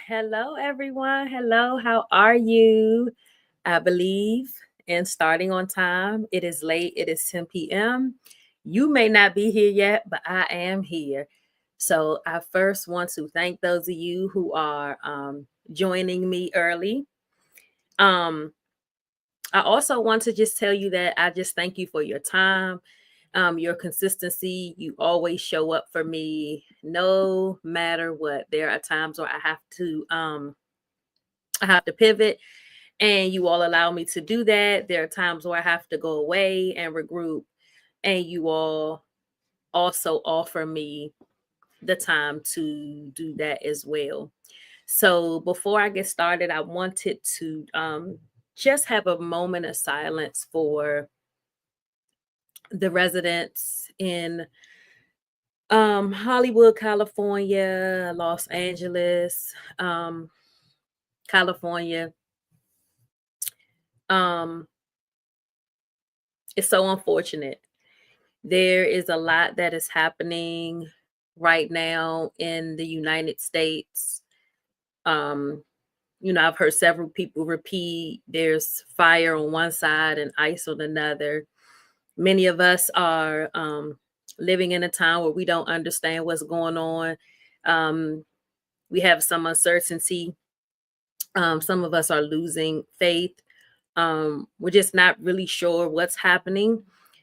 Hello, everyone. Hello, how are you? I believe in starting on time. It is late, it is 10 p.m. You may not be here yet, but I am here. So, I first want to thank those of you who are joining me early. Um, I also want to just tell you that I just thank you for your time, your consistency. You always show up for me no matter what. There are times where I have to pivot, and you all allow me to do that. There are times where I have to go away and regroup, and you all also offer me the time to do that as well. So before I get started, I wanted to just have a moment of silence for the residents in Hollywood, California, Los Angeles, California. Um, it's so unfortunate. There is a lot that is happening right now in the United States. Um, I've heard several people repeat there's fire on one side and ice on another. Many of us are living in a time where we don't understand what's going on. Um, we have some uncertainty. Some of us are losing faith. We're just not really sure what's happening.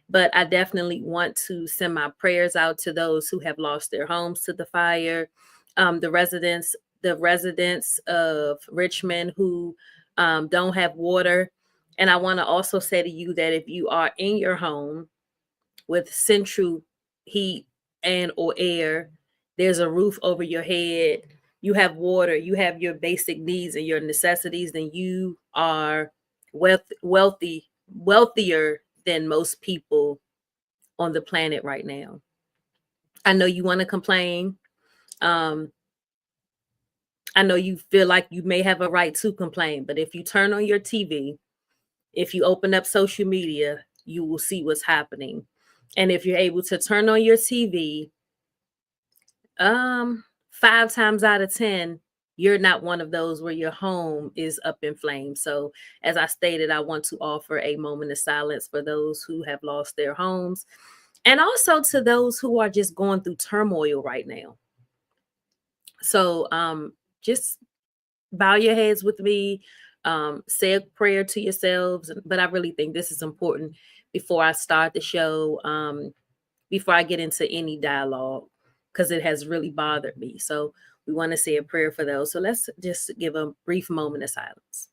But I definitely want to send my prayers out to those who have lost their homes to the fire, the residents of Richmond who don't have water. And I want to also say to you that if you are in your home with central heat and or air, there's a roof over your head, you have water, you have your basic needs and your necessities, then you are wealthier than most people on the planet right now. I know you want to complain. Um, I know you feel like you may have a right to complain, but if you turn on your TV, if you open up social media, you will see what's happening. And if you're able to turn on your TV, 5 times out of 10, you're not one of those where your home is up in flames. So, as I stated, I want to offer a moment of silence for those who have lost their homes and also to those who are just going through turmoil right now. So, just bow your heads with me, say a prayer to yourselves. But I really think this is important before I start the show, before I get into any dialogue, because it has really bothered me. So we want to say a prayer for those. So let's just give a brief moment of silence.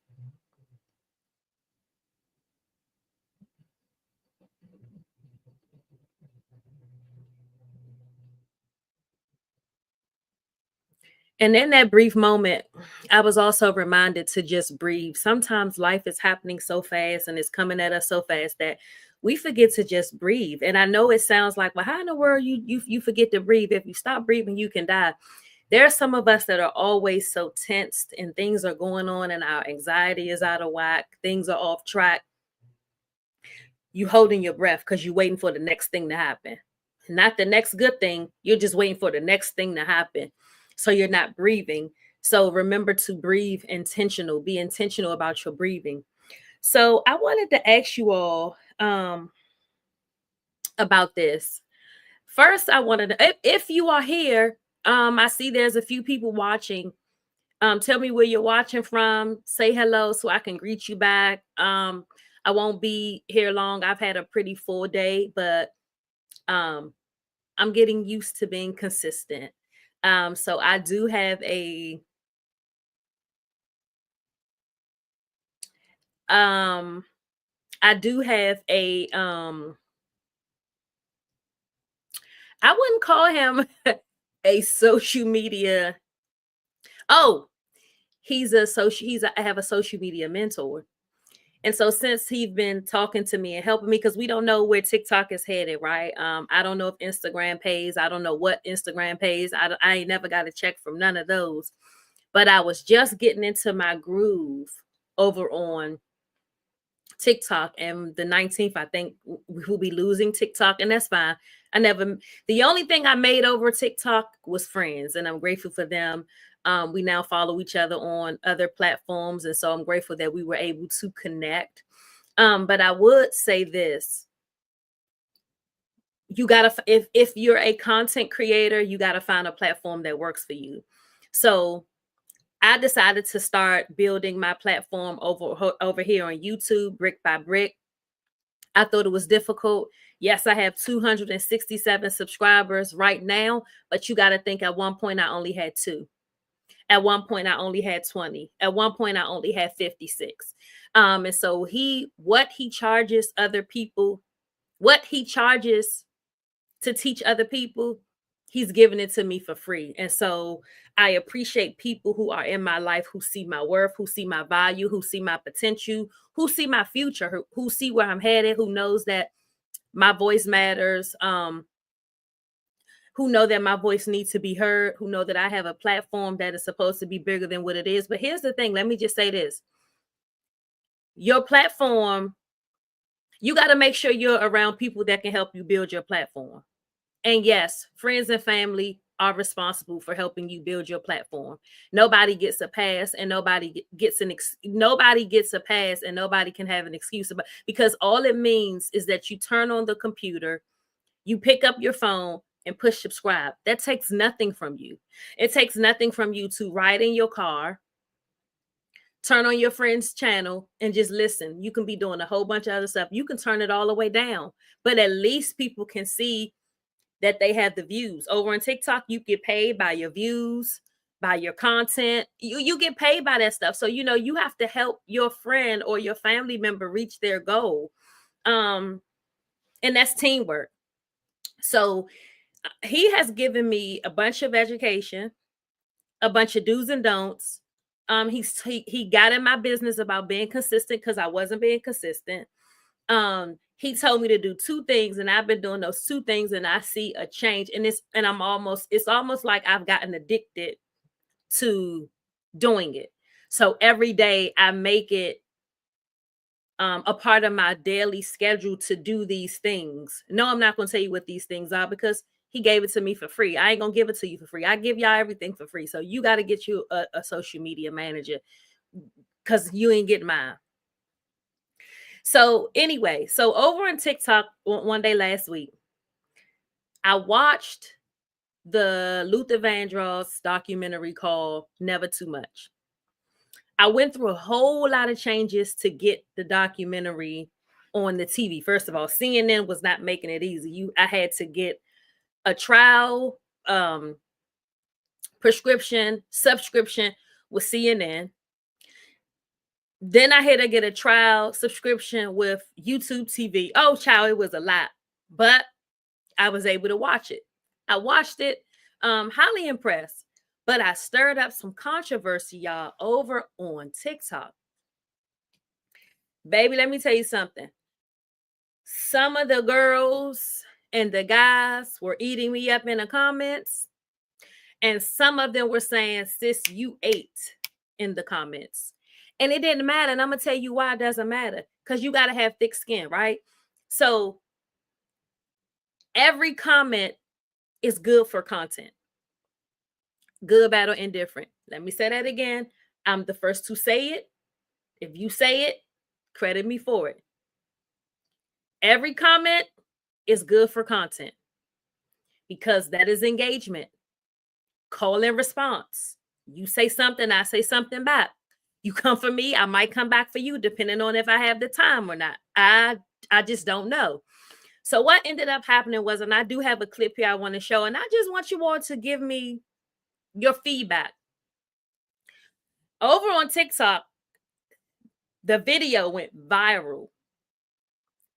And in that brief moment, I was also reminded to just breathe. Sometimes life is happening so fast and it's coming at us so fast that we forget to just breathe. And I know it sounds like, well, how in the world you forget to breathe? If you stop breathing, you can die. There are some of us that are always so tensed and things are going on and our anxiety is out of whack, things are off track. You holding your breath because you're waiting for the next thing to happen. Not the next good thing. You're just waiting for the next thing to happen. So you're not breathing. So remember to breathe intentional. Be intentional about your breathing. So I wanted to ask you all about this. First, I wanted to, if you are here, I see there's a few people watching. Tell me where you're watching from. Say hello so I can greet you back. I won't be here long. I've had a pretty full day, but um, I'm getting used to being consistent. So um, I do have I wouldn't call him a social media. Oh, I have a social media mentor. And so since he's been talking to me and helping me, because we don't know where TikTok is headed, right? I don't know if Instagram pays. I don't know what Instagram pays. I ain't never got a check from none of those. But I was just getting into my groove over on TikTok, and the 19th, I think we'll be losing TikTok, and that's fine. The only thing I made over TikTok was friends, and I'm grateful for them. We now follow each other on other platforms, and so I'm grateful that we were able to connect. But I would say this: you gotta, if you're a content creator, you gotta find a platform that works for you. So I decided to start building my platform over here on YouTube, brick by brick. I thought it was difficult. Yes, I have 267 subscribers right now, but you got to think at one point I only had 2. At one point I only had 20. At one point I only had 56. And so what he charges other people, what he charges to teach other people, he's giving it to me for free. And so I appreciate people who are in my life, who see my worth, who see my value, who see my potential, who see my future, who see where I'm headed, who knows that my voice matters, who know that my voice needs to be heard, who know that I have a platform that is supposed to be bigger than what it is. But here's the thing, let me just say this. Your platform, you got to make sure you're around people that can help you build your platform. And yes, friends and family are responsible for helping you build your platform. Nobody gets a pass, and nobody gets a pass, and nobody can have an excuse about, because all it means is that you turn on the computer, you pick up your phone and push subscribe. That takes nothing from you. It takes nothing from you to ride in your car, turn on your friend's channel and just listen. You can be doing a whole bunch of other stuff. You can turn it all the way down, but at least people can see that they have the views. Over on TikTok, you get paid by your views, by your content. You get paid by that stuff. So, you have to help your friend or your family member reach their goal. And that's teamwork. So he has given me a bunch of education, a bunch of do's and don'ts. He got in my business about being consistent because I wasn't being consistent. He told me to do 2 things, and I've been doing those 2 things, and I see a change. And it's almost like I've gotten addicted to doing it. So every day I make it a part of my daily schedule to do these things. No, I'm not going to tell you what these things are because he gave it to me for free. I ain't going to give it to you for free. I give y'all everything for free. So you got to get you a social media manager because you ain't getting mine. So anyway, so over on TikTok one day last week, I watched the Luther Vandross documentary called Never Too Much. I went through a whole lot of changes to get the documentary on the TV. First of all, CNN was not making it easy. I had to get a trial subscription with CNN. Then I had to get a trial subscription with YouTube TV. Oh, child, it was a lot, but I was able to watch it. I watched it, highly impressed, but I stirred up some controversy, y'all, over on TikTok. Baby, let me tell you something. Some of the girls and the guys were eating me up in the comments, and some of them were saying, sis, you ate in the comments. And it didn't matter. And I'm going to tell you why it doesn't matter. Because you got to have thick skin, right? So every comment is good for content. Good, bad, or indifferent. Let me say that again. I'm the first to say it. If you say it, credit me for it. Every comment is good for content because that is engagement. Call and response. You say something, I say something back. You come for me, I might come back for you, depending on if I have the time or not. I just don't know. So what ended up happening was, and I do have a clip here I want to show, and I just want you all to give me your feedback. Over on TikTok, the video went viral.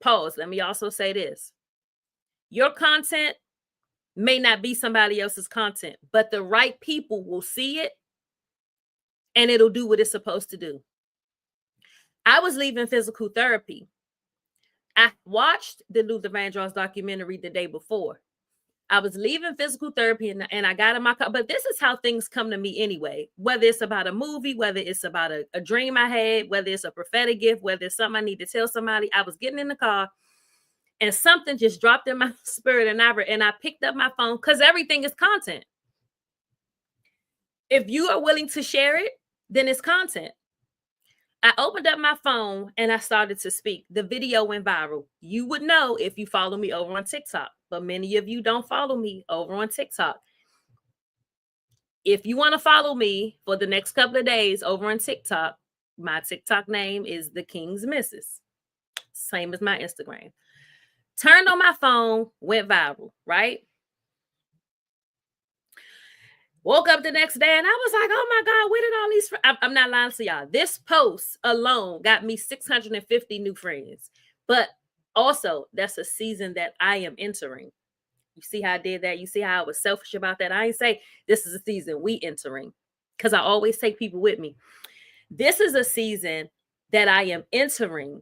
Pause. Let me also say this. Your content may not be somebody else's content, but the right people will see it and it'll do what it's supposed to do. I was leaving physical therapy. I watched the Luther Vandross documentary the day before. I was leaving physical therapy and I got in my car. But this is how things come to me anyway. Whether it's about a movie, whether it's about a dream I had, whether it's a prophetic gift, whether it's something I need to tell somebody, I was getting in the car and something just dropped in my spirit, and I picked up my phone because everything is content. If you are willing to share it, then it's content. I opened up my phone and I started to speak. The video went viral. You would know if you follow me over on TikTok, but many of you don't follow me over on TikTok. If you want to follow me for the next couple of days over on TikTok, my TikTok name is The King's Missus. Same as my Instagram. Turned on my phone, went viral, right? Woke up the next day and I was like, oh my God, where did all these I'm not lying to y'all. This post alone got me 650 new friends. But also, that's a season that I am entering. You see how I did that? You see how I was selfish about that? I ain't say this is a season we entering, because I always take people with me. This is a season that I am entering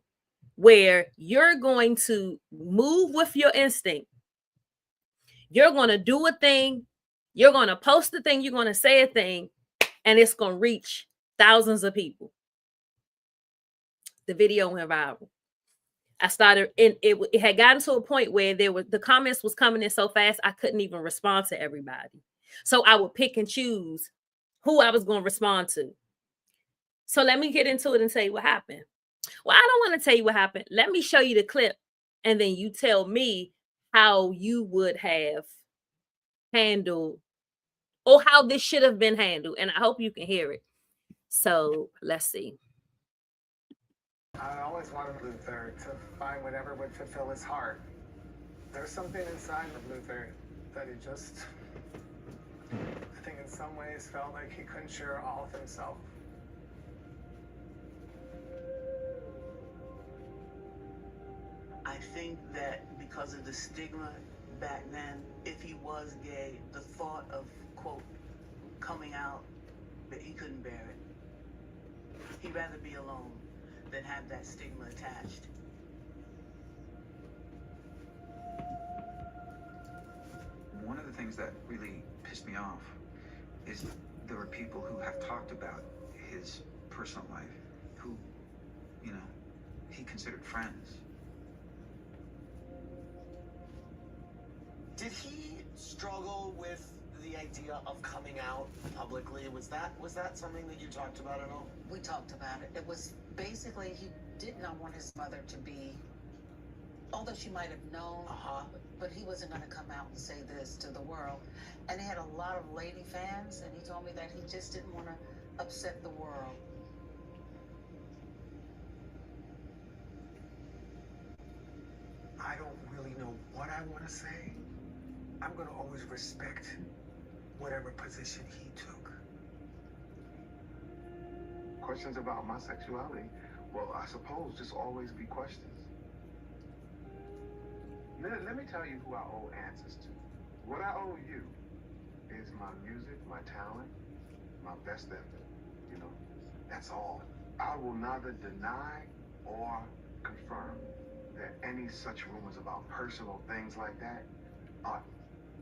where you're going to move with your instinct. You're going to do a thing. You're going to post a thing. You're going to say a thing, and it's going to reach thousands of people. The video went viral. I started, and it had gotten to a point where the comments was coming in so fast, I couldn't even respond to everybody. So I would pick and choose who I was going to respond to. So let me get into it and tell you what happened. Well, I don't want to tell you what happened. Let me show you the clip, and then you tell me how you would have handled, or how this should have been handled. And I hope you can hear it. So let's see. I always wanted Luther to find whatever would fulfill his heart. There's something inside of Luther that he just, I think in some ways felt like he couldn't share all of himself. I think that because of the stigma back then, if he was gay, the thought of, quote, coming out, that he couldn't bear it. He'd rather be alone than have that stigma attached. One of the things that really pissed me off is there were people who have talked about his personal life who, you know, he considered friends. Did he struggle with the idea of coming out publicly? Was that something that you talked about at all? We talked about it. It was basically he did not want his mother to be, although she might have known, but he wasn't going to come out and say this to the world. And he had a lot of lady fans, and he told me that he just didn't want to upset the world. I don't really know what I want to say. I'm going to always respect whatever position he took. Questions about my sexuality, well, I suppose just always be questions. Let me tell you who I owe answers to. What I owe you is my music, my talent, my best effort, you know? That's all. I will neither deny or confirm that any such rumors about personal things like that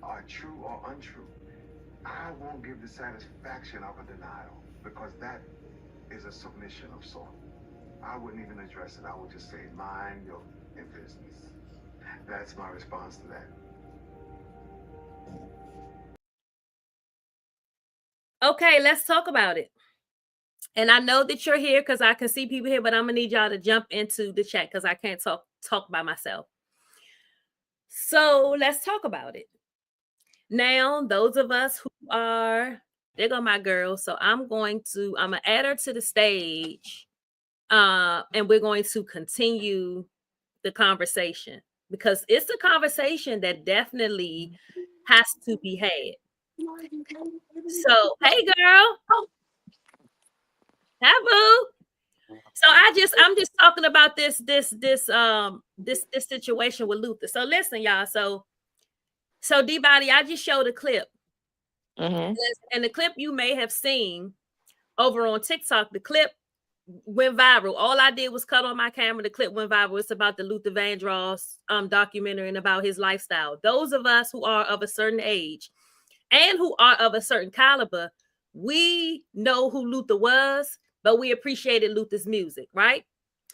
are true or untrue. I won't give the satisfaction of a denial, because that is a submission of sort. I wouldn't even address it. I would just say, mind your business. That's my response to that. Okay, let's talk about it. And I know that you're here because I can see people here, but I'm gonna need y'all to jump into the chat because I can't talk by myself. So let's talk about it. Now, those of us who are, there go my girl. So I'm gonna add her to the stage, and we're going to continue the conversation, because it's a conversation that definitely has to be had. So, hey girl. Hi, boo. So I'm just talking about this situation with Luther. So listen, y'all. So Dbody, I just showed a clip. And the clip you may have seen over on TikTok, the clip went viral. All I did was cut on my camera. The clip went viral. It's about the Luther Vandross documentary and about his lifestyle. Those of us who are of a certain age and who are of a certain caliber, we know who Luther was, but we appreciated Luther's music, right?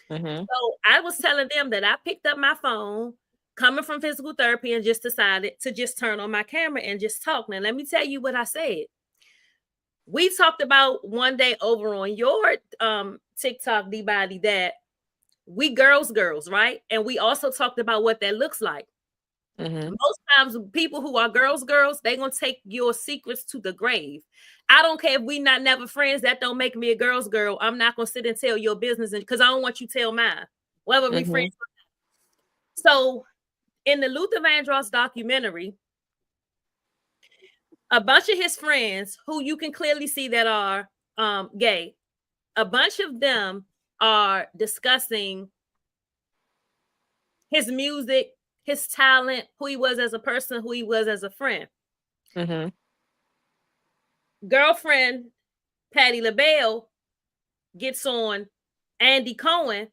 So I was telling them that I picked up my phone coming from physical therapy and just decided to just turn on my camera and just talk. Now, let me tell you what I said. We talked about one day over on your TikTok, Dbody, that we girls, right? And we also talked about what that looks like. Most times, people who are girls, they gonna take your secrets to the grave. I don't care if we not never friends. That don't make me a girl's girl. I'm not gonna sit and tell your business because I don't want you to tell mine. Whether we friends. So, in the Luther Vandross documentary, a bunch of his friends who you can clearly see that are gay, a bunch of them are discussing his music, his talent, who he was as a person, who he was as a friend. Girlfriend Patti LaBelle gets on Andy Cohen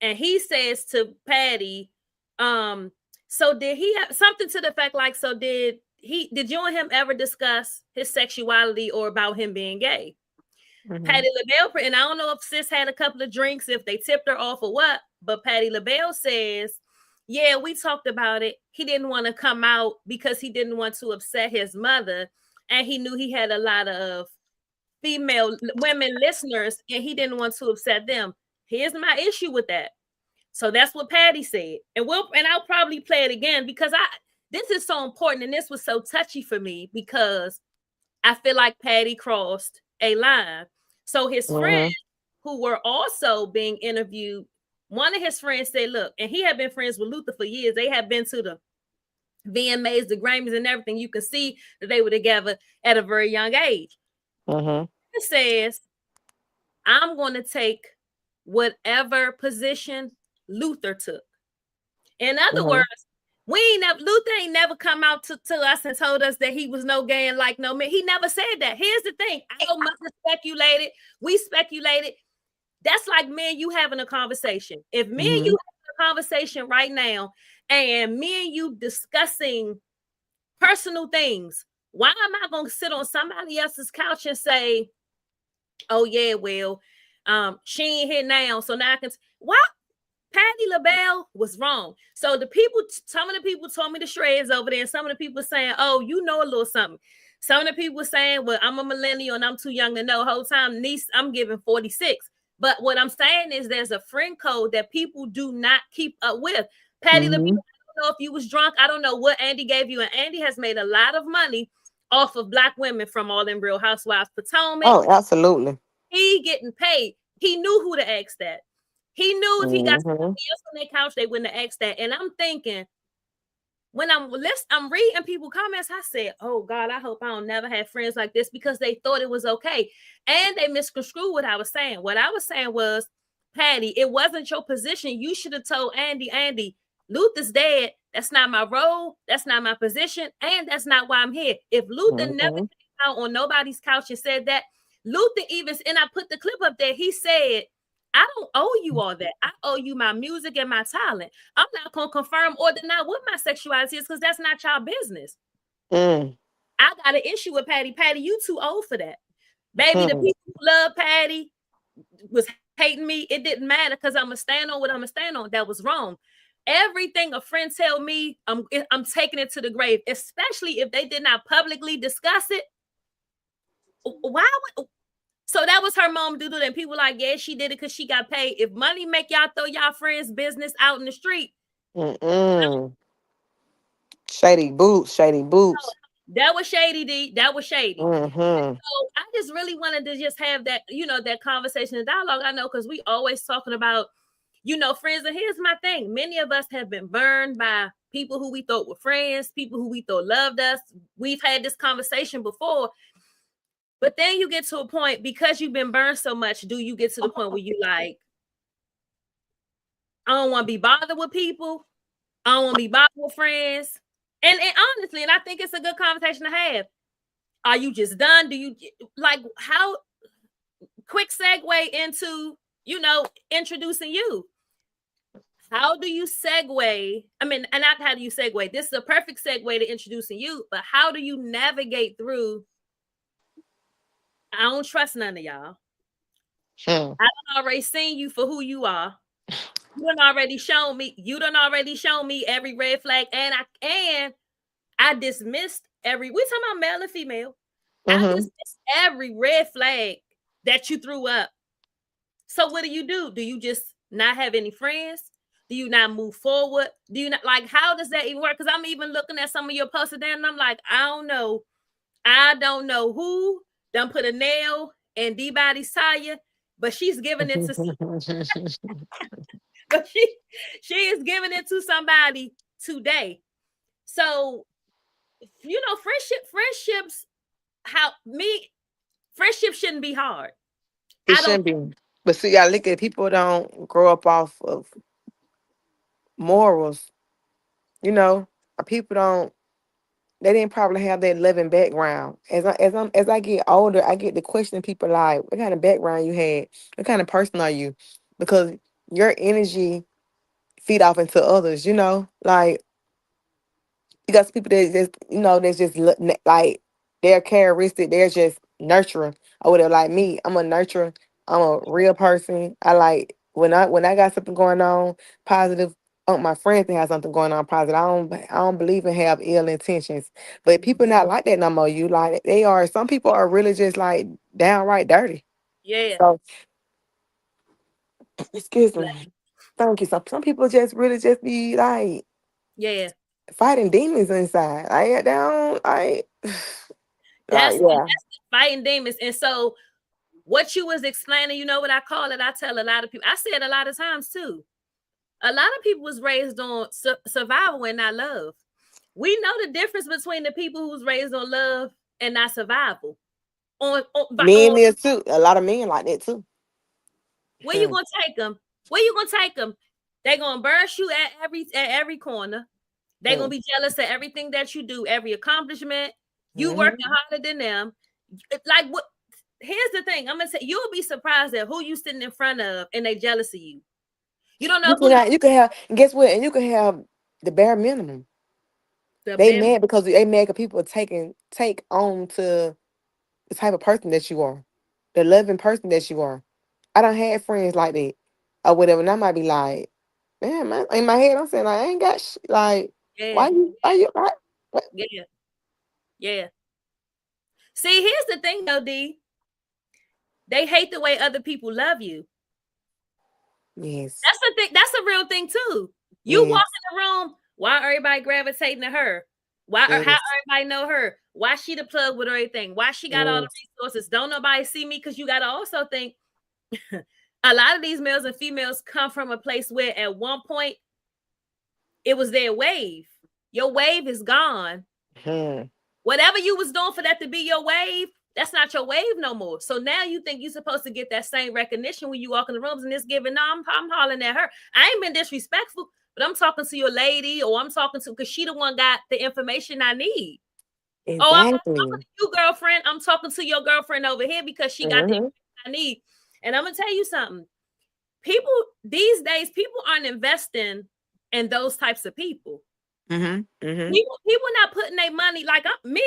and he says to Patti, so did he have something to the effect like, so did you and him ever discuss his sexuality or about him being gay? Patti LaBelle, and I don't know if sis had a couple of drinks, if they tipped her off or what, but Patti LaBelle says, yeah, we talked about it. He didn't want to come out because he didn't want to upset his mother. And he knew he had a lot of female women listeners and he didn't want to upset them. Here's my issue with that. So that's what Patti said. And I'll probably play it again because this is so important. And this was so touchy for me because I feel like Patti crossed a line. So his friends who were also being interviewed, one of his friends said, look, and he had been friends with Luther for years. They had been to the VMAs, the Grammys and everything. You can see that they were together at a very young age. It says, I'm going to take whatever position Luther took. In other words, Luther ain't never come out to us and told us that he was no gay and like no man. He never said that. Here's the thing. I must have speculated. We speculated. That's like me and you having a conversation. If me and you have a conversation right now and me and you discussing personal things, why am I going to sit on somebody else's couch and say, oh yeah, well, she ain't here now, so now I can. What? Patti LaBelle was wrong. So some of the people told me the shreds over there, and some of the people saying, oh, you know a little something. Some of the people saying, well, I'm a millennial and I'm too young to know. Whole time, niece, I'm giving 46. But what I'm saying is there's a friend code that people do not keep up with. Patti LaBelle, I don't know if you was drunk. I don't know what Andy gave you. And Andy has made a lot of money off of Black women from all them Real Housewives Potomac. Oh, absolutely. He getting paid. He knew who to ask that. He knew if he got somebody else on their couch, they wouldn't have asked that. And I'm thinking, when I'm reading people comments, I said, oh God, I hope I don't never have friends like this because they thought it was okay. And they misconstrued what I was saying. What I was saying was, Patti, it wasn't your position. You should have told Andy, Luther's dead. That's not my role. That's not my position. And that's not why I'm here. If Luther never came out on nobody's couch and said that, Luther even, and I put the clip up there, he said, I don't owe you all that. I owe you my music and my talent. I'm not going to confirm or deny what my sexuality is because that's not y'all business. I got an issue with Patti. Patti, you too old for that. Baby, the people who love Patti was hating me. It didn't matter because I'm going to stand on what I'm going to stand on. That was wrong. Everything a friend tell me, I'm taking it to the grave, especially if they did not publicly discuss it. Why would... So that was her mom do that. And people like, yeah, she did it because she got paid. If money make y'all throw y'all friends' business out in the street. Shady boots. That was shady, D. That was shady. So I just really wanted to just have that, that conversation and dialogue. I know because we always talking about, friends. And here's my thing. Many of us have been burned by people who we thought were friends, people who we thought loved us. We've had this conversation before. But then you get to a point, because you've been burned so much, do you get to the point where you like, I don't want to be bothered with people. I don't want to be bothered with friends. And honestly, and I think it's a good conversation to have. Are you just done? Do you like how quick segue into, introducing you. How do you segue? I mean, and not how do you segue? This is a perfect segue to introducing you, but how do you navigate through? I don't trust none of y'all. Hmm. I done already seen you for who you are. You done already shown me every red flag, and I dismissed we talking about male and female. I Mm-hmm. dismissed every red flag that you threw up. So what do? Do you just not have any friends? Do you not move forward? Do you not, like, how does that even work? Because I'm even looking at some of your posts there and I'm like, I don't know. I don't know who done put a nail in Dbody's tire, but she's giving it to but she is giving it to somebody today. So, friendships, how me friendship shouldn't be hard. It I don't shouldn't be. But see, I look at people don't grow up off of morals. You know, people don't. They didn't probably have that loving background. As I get older, I get to question people like, what kind of background you had? What kind of person are you? Because your energy feed off into others. Like you got some people that just that's just like their characteristic. They're just nurturing or whatever. Like me, I'm a nurturer. I'm a real person. I like when I got something going on positive. I want my friends to have something going on positive. I don't believe in have ill intentions. But people not like that no more. You like they are. Some people are really just like downright dirty. yeah. So excuse me. Thank you. Some people just really just be like Yeah. fighting demons inside. I down. I That's yeah. fighting demons. And so what you was explaining, you know what I call it? I tell a lot of people, I say it a lot of times too. A lot of people was raised on survival and not love. We know the difference between the people who was raised on love and not survival. On Men there too. A lot of men like that too. where you Hmm. gonna take them? Where you gonna take them? They gonna burst you at every corner. They gonna Hmm. be jealous of everything that you do, every accomplishment. You Hmm. working harder than them. Like what? Here's the thing. I'm gonna say you'll be surprised at who you sitting in front of, and they jealous of you. You don't know You who can have, you can have guess what? And you can have the bare minimum. the They bare. mad because they mad because people take on to the type of person that you are, the loving person that you are. I don't have friends like that or whatever. And I might be like, man, in my head I'm saying like I ain't got like Yeah, what? yeah, yeah. See, here's the thing though, D. They hate the way other people love you. Yes, That's the thing. That's a real thing too. You walk yes, in the room, why everybody gravitating to her? Why or how yes, everybody know her? Why she the plug with everything? Why she got all the yes. resources? Don't nobody see me? Because you gotta also think a lot of these males and females come from a place where at one point it was their wave. Your wave is gone. Hmm. Whatever you was doing for that to be your wave, that's not your wave no more. So now you think you're supposed to get that same recognition when you walk in the rooms and it's giving. No, I'm hollering at her. I ain't been disrespectful, but I'm talking to your lady, or I'm talking to because she the one got the information I need. Oh, I'm not talking Exactly. to you, girlfriend. I'm talking to your girlfriend over here because she got the Mm-hmm. information I need. And I'm gonna tell you something. People these days, people aren't investing in those types of people. Mm-hmm. Mm-hmm. People not putting their money like me.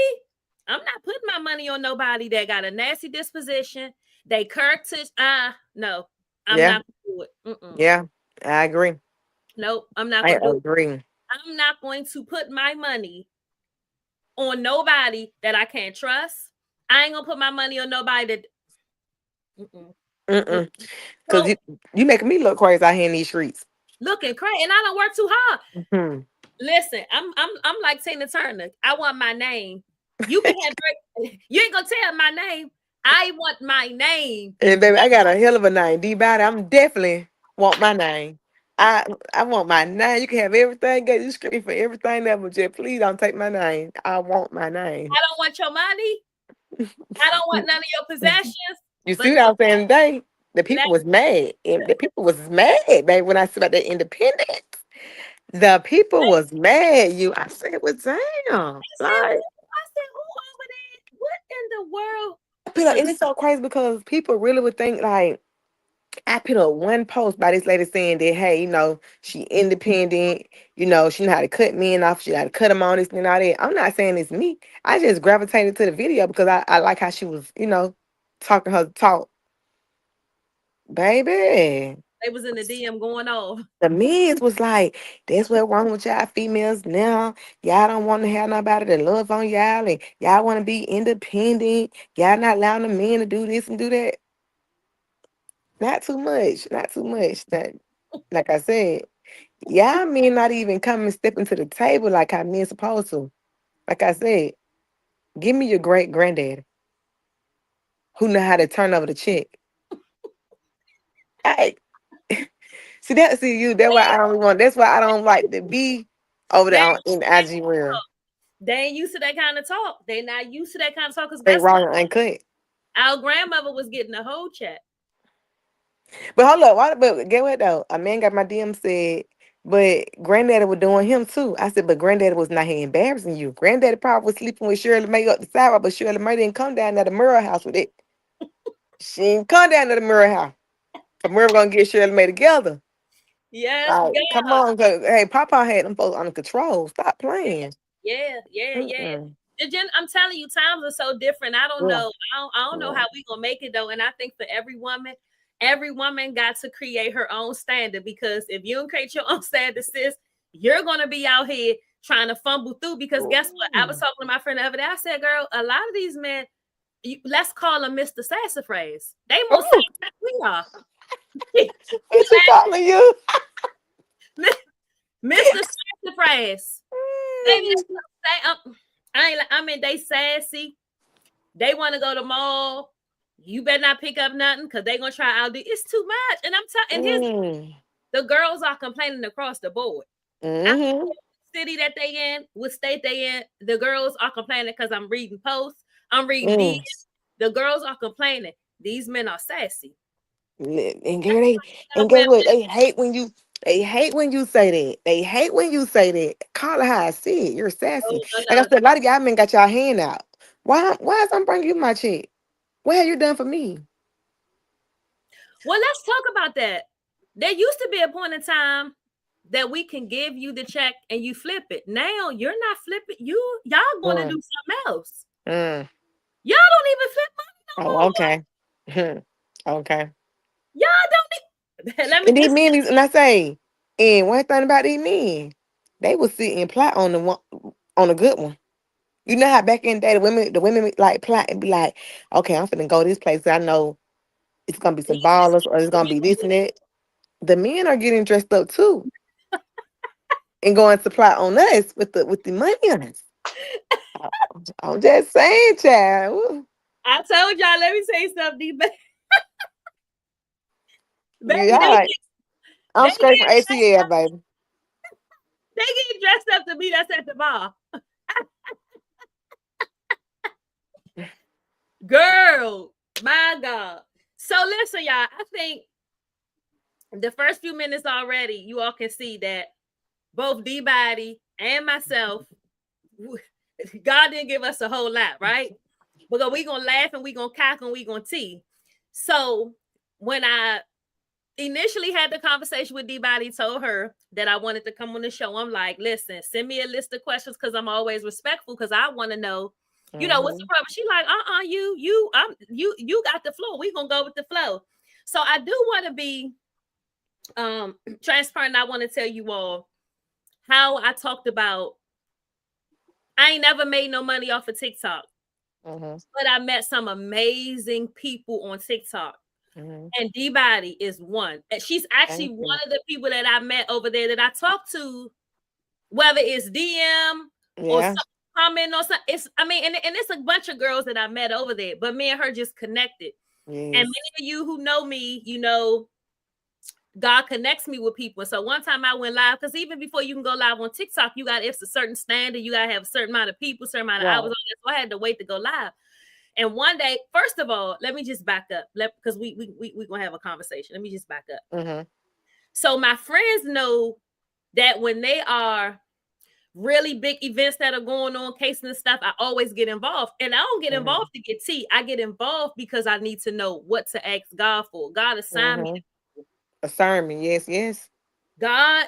I'm not putting my money on nobody that got a nasty disposition. They character. No, I'm Yeah. not gonna do it. Mm-mm. Yeah. I agree. Nope, I'm not I gonna do it. agree. I'm not going to put my money on nobody that I can't trust. I ain't gonna put my money on nobody that. Mm-mm, Mm-mm. mm-mm. Cause So you making me look crazy out here in these streets. looking crazy, and I don't work too hard. Hmm. Listen, I'm like Tina Turner. I want my name. You can have Drake. You ain't gonna tell my name. I want my name. And baby, I got a hell of a name. Dbody, I'm definitely want my name. I want my name. You can have everything. Get you scream for everything that but just please don't take my name. I want my name. I don't want your money. I don't want none of your possessions. You see But what I was saying today? The let people was mad. And the people was mad, baby, when I said about the independence. The people was mad. I said, well, damn. I said, Like, who? I said, who over there? What in the world? And it's so crazy because people really would think like I put up one post by this lady saying that, hey, she independent, she know how to cut men off, she know how to cut them on this and all that. I'm not saying it's me. I just gravitated to the video because I like how she was, talking her talk. Baby. They was in the DM going off. The men's was like, that's what wrong with y'all females now. Y'all don't want to have nobody to love on y'all, and y'all want to be independent. Y'all not allowing the men to do this and do that. Not too much. Not too much. Like I said, y'all men not even come and step into the table like how men supposed to. Like I said, give me your great granddaddy who know how to turn over the check. Hey, see you. That's why I don't want. That's why I don't like to be over They there in the IG world. they ain't used to that kind of talk. They not used to that kind of talk. Because They guess what? raw and uncut. Our grandmother was getting a whole check. But hold up, but get what though? A man got my DM said, but granddaddy was doing him too. I said, but granddaddy was not here embarrassing you. Granddaddy probably was sleeping with Shirley May up the sidewalk, but Shirley May didn't come down to the Murrah house with it. She didn't come down to the Murrah house. So Murrah gonna get Shirley May together. Yes, Like, come God. on, hey, Papa had them folks under control. Stop playing. Yeah. Mm-mm. I'm telling you, times are so different. I don't Yeah. know. I don't know Yeah. how we gonna make it though. And I think for every woman got to create her own standard, because if you don't create your own standard, sis, you're gonna be out here trying to fumble through. Because guess what? I was Ooh. talking to my friend the other day. I said, girl, a lot of these men, let's call them Mr. Sassafras. They more sassy Ooh. than we are. What she calling you? Mr. Sassafras. They I mean, they sassy. They want to go to the mall. You better not pick up nothing because they gonna try out. It's too much. And I'm telling, and his Mm. the girls are complaining across the board. I don't Mm-hmm. care what city that they in, what state they in. The girls are complaining because I'm reading posts. I'm reading these. Mm. The girls are complaining. These men are sassy. And girl, and guess what? They hate when you say that. They hate when you say that. Call it how I see it. You're sassy. Like I No. said, a lot of y'all men got y'all hand out. Why is I'm bringing you my check? What have you done for me? Well, let's talk about that. There used to be a point in time that we can give you the check and you flip it. Now you're not flipping. Y'all going to Mm. do something else. Mm. Y'all don't even flip money no Oh, more. okay. Okay. Y'all don't. Let me And these just. men, and I say, and one thing about these men, they will sit and plot on the one on a good one. You know how back in the day the women like plot and be like, okay, I'm finna go this place. I know it's gonna be some ballers or it's gonna be this and that. The men are getting dressed up too and going to plot on us with the money on us. I- I'm just saying, child. Ooh. I told y'all. Let me say something, baby. Yeah, all right. I'm straight from ACL, baby. They get dressed up to meet us at the bar. Girl, my God. So listen, y'all. I think the first few minutes already, you all can see that both Dbody and myself, God didn't give us a whole lot, right? Because we gonna laugh and we gonna cackle and we gonna tea. So when I initially had the conversation with Dbody, told her that I wanted to come on the show. I'm like, listen, send me a list of questions because I'm always respectful because I want to know, what's the problem. She like, you got the flow. We gonna go with the flow. So I do want to be transparent. I want to tell you all how I talked about I ain't never made no money off of TikTok, but I met some amazing people on TikTok. And Dbody is one. And she's actually Thank one you. of the people that I met over there that I talk to, whether it's DM or Yeah. some comment or something. And it's a bunch of girls that I met over there, but me and her just connected. And Yes. many of you who know me, God connects me with people. So one time I went live, because even before you can go live on TikTok, it's a certain standard. You gotta have a certain amount of people, certain amount of hours Right. on it. So I had to wait to go live. And one day, first of all, let me just back up, because we gonna have a conversation. Let me just back up. Mm-hmm. So my friends know that when they are really big events that are going on, cases and stuff, I always get involved. And I don't get involved to get tea. I get involved because I need to know what to ask God for. God assigned me. Assignment, yes. God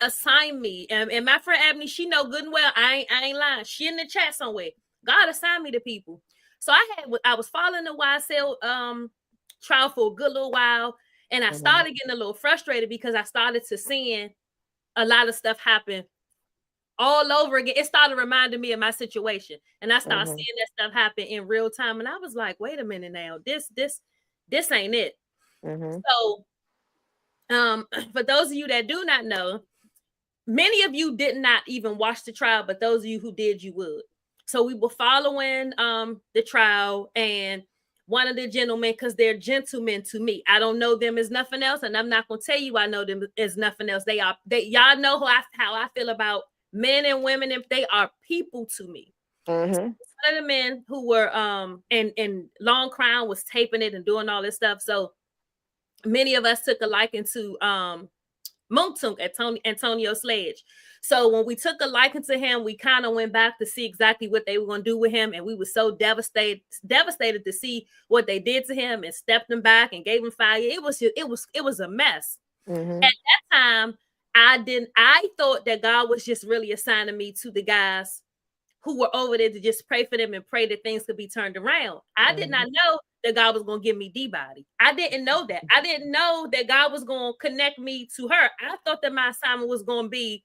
assigned me. And my friend Abney, she know good and well. I ain't lying. She in the chat somewhere. God assigned me to people. So I was following the YSL trial for a good little while. And I started getting a little frustrated because I started to seeing a lot of stuff happen all over again. It started reminding me of my situation, and I started seeing that stuff happen in real time. And I was like, "Wait a minute now, this ain't it." So, for those of you that do not know, many of you did not even watch the trial, but those of you who did, you would. So we were following the trial, and one of the gentlemen, because they're gentlemen to me. I don't know them as nothing else, and I'm not gonna tell you I know them as nothing else. Y'all know how I feel about men and women, if they are people to me. One of the men who were and Long Crown was taping it and doing all this stuff. So many of us took a liking to Montunk at Antonio Sledge. So when we took a liking to him, we kind of went back to see exactly what they were going to do with him, and we were so devastated to see what they did to him and stepped him back and gave him fire. It was a mess. At that time, I thought that God was just really assigning me to the guys who were over there to just pray for them and pray that things could be turned around. I did not know that God was going to give me Dbody. I didn't know that. I didn't know that God was going to connect me to her. I thought that my assignment was going to be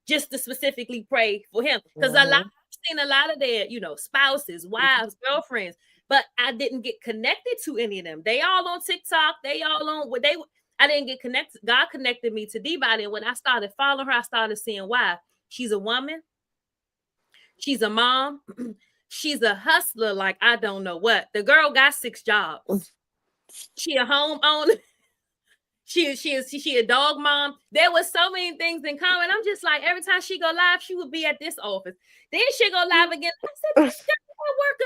just to specifically pray for him. Because I've seen a lot of their, spouses, wives, girlfriends, but I didn't get connected to any of them. They all on TikTok. They all on I didn't get connected. God connected me to Dbody. And when I started following her, I started seeing why. She's a woman. She's a mom. She's a hustler like I don't know what. The girl got 6 jobs. She a homeowner. She a dog mom. There was so many things in common. I'm just like, every time she go live, she would be at this office. Then she go live again. I said, this girl work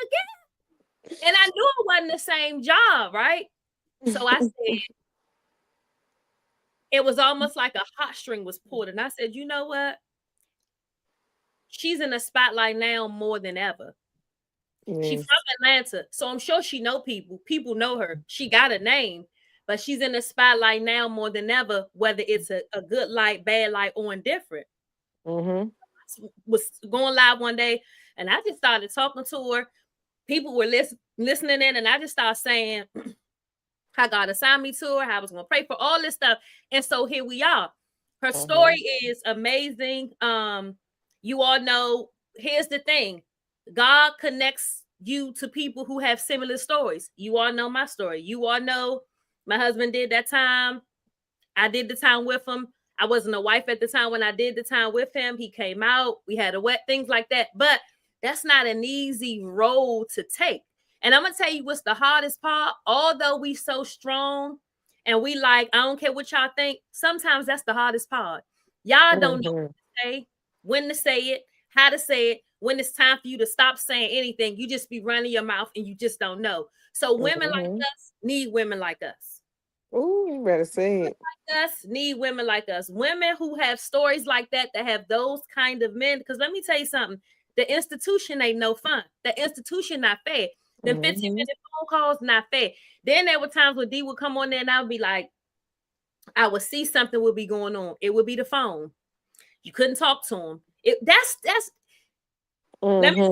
again. And I knew it wasn't the same job, right? So I said, it was almost like a hot string was pulled. And I said, you know what? She's in the spotlight now more than ever. She's from Atlanta, so I'm sure she know people. People know her. She got a name, but she's in the spotlight now more than ever, whether it's a good light, bad light, or indifferent. Was going live one day, and I just started talking to her. People were listening in, and I just started saying how God assigned me to her, how I was going to pray for all this stuff. And so here we are. Her story is amazing. You all know, here's the thing. God connects you to people who have similar stories. You all know my story. You all know my husband did that time. I did the time with him. I wasn't a wife at the time when I did the time with him. He came out. We had a wet, things like that. But that's not an easy road to take. And I'm going to tell you what's the hardest part. Although we so strong and we like, I don't care what y'all think. Sometimes that's the hardest part. Y'all don't know what to say, when to say it, how to say it. When it's time for you to stop saying anything, you just be running your mouth and you just don't know. So women like us need women like us. Oh, you better say it. Like us need women like us. Women who have stories like that have those kind of men. Because let me tell you something. The institution ain't no fun. The institution not fair. The 15-minute phone calls not fair. Then there were times when D would come on there and I would be like, I would see something would be going on. It would be the phone. You couldn't talk to him. That's let me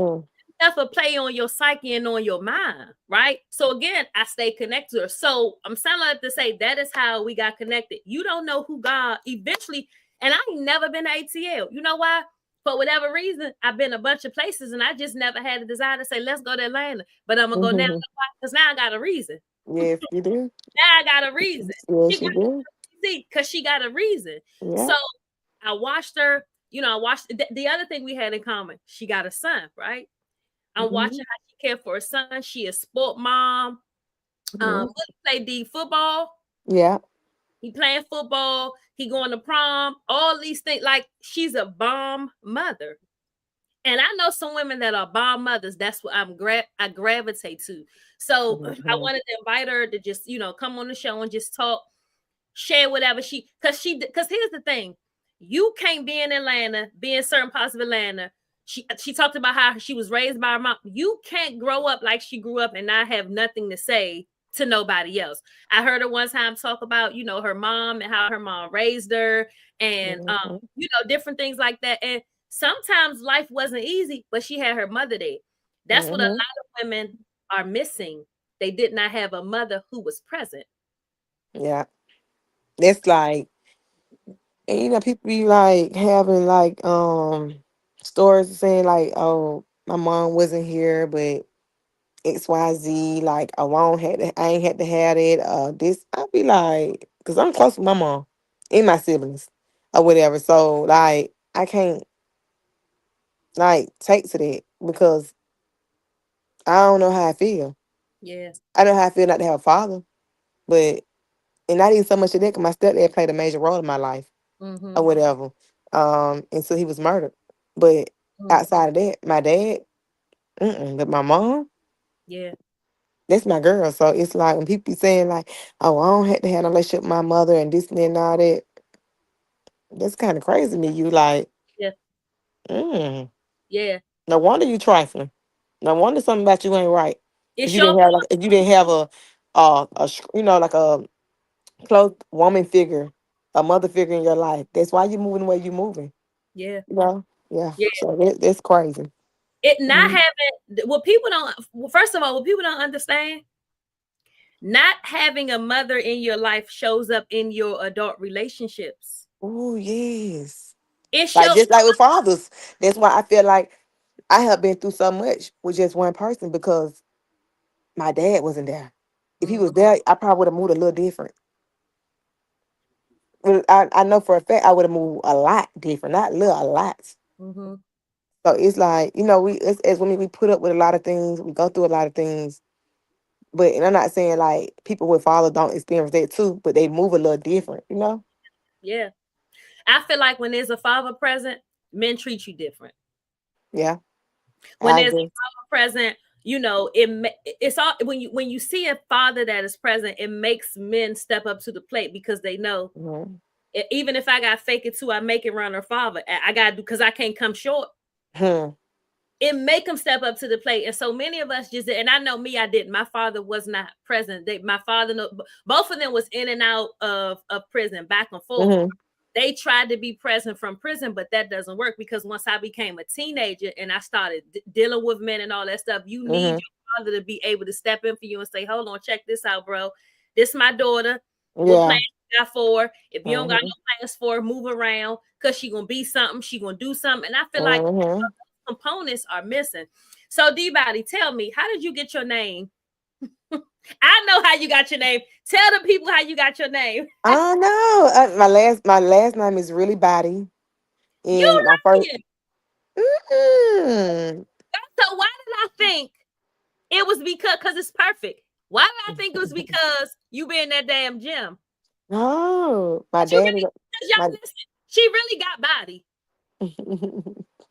stuff a play on your psyche and on your mind, right? So again, I stay connected to her. So I'm sounding like to say that is how we got connected. You don't know who God eventually, and I ain't never been to ATL. You know why? For whatever reason, I've been a bunch of places and I just never had a desire to say, let's go to Atlanta. But I'm gonna go now because now I got a reason. Yes, you do. Now I got a reason. Yes, you do. See, because she got a reason. Yeah. So I watched her. I watched the other thing we had in common. She got a son, right? I'm watching how she cared for her son. She a sport mom. What play D football? Yeah. He playing football. He going to prom. All these things. Like, she's a bomb mother. And I know some women that are bomb mothers. That's what I gravitate to. So I wanted to invite her to just, come on the show and just talk, share whatever because here's the thing. You can't be in Atlanta, be in certain parts of Atlanta. She talked about how she was raised by her mom. You can't grow up like she grew up and not have nothing to say to nobody else. I heard her one time talk about, her mom and how her mom raised her and Mhm. different things like that. And sometimes life wasn't easy, but she had her mother there. That's what a lot Mhm. of women are missing. They did not have a mother who was present. Yeah. It's like, and people be like having like stories saying like, oh, my mom wasn't here, but XYZ, like I won't had to, I ain't had to have it. This I be like, cause I'm close with my mom and my siblings or whatever. So like I can't like take to that because I don't know how I feel. Yeah. I know how I feel not to have a father, but and not even so much of that, cause my stepdad played a major role in my life or Mm-hmm. whatever. Until he was murdered. But Mm. outside of that, my dad, but my mom, Yeah. that's my girl. So it's like when people be saying like, "Oh, I don't have to have a relationship with my mother and this and that and all that," that's kind of crazy to me. You like, Yeah. mm, Yeah. no wonder you trifling. No wonder something about you ain't right. If It's you your didn't have like, if you didn't have like a close woman figure, a mother figure in your life. That's why you're moving the way you're moving. yeah. You know, yeah. Yeah. So that's crazy. It not Mhm. having what people don't first of all, what people don't understand, not having a mother in your life shows up in your adult relationships. Oh yes. It Like shows just like with fathers. That's why I feel like I have been through so much with just one person because my dad wasn't there. If he was there, I probably would have moved a little different. Well, I know for a fact I would have moved a lot different, not a little, a lot. mm-hmm. So it's like, we as women, we put up with a lot of things, we go through a lot of things. But and I'm not saying like people with fathers don't experience that too, but they move a little different. Yeah. I feel like when there's a father present, men treat you different. Yeah, When I there's a agree. father present, it's all when you see a father that is present, it makes men step up to the plate because they know Mm-hmm. even if I got to fake it too, I make it run her father. I got to do because I can't come short. Hmm. It make them step up to the plate. And so many of us just did, and I know me, I didn't. My father was not present. My father, both of them was in and out of prison, back and forth. Hmm. They tried to be present from prison, but that doesn't work because once I became a teenager and I started dealing with men and all that stuff, you need Hmm. your father to be able to step in for you and say, "Hold on, check this out, bro. This my daughter. What Yeah. plans you got for her? If you don't got Hmm. no plans for her, move around because she gonna be something. She gonna do something." And I feel like Hmm. components are missing. So Dbody, tell me, how did you get your name? I know how you got your name. Tell the people how you got your name. I don't know. My last name is really Body, You and my first. lying. Mm-mm. So why did I think it was because it's perfect? Why did I think it was because you be in that damn gym? No, my But you dad. really, because y'all My. listen, she really got body.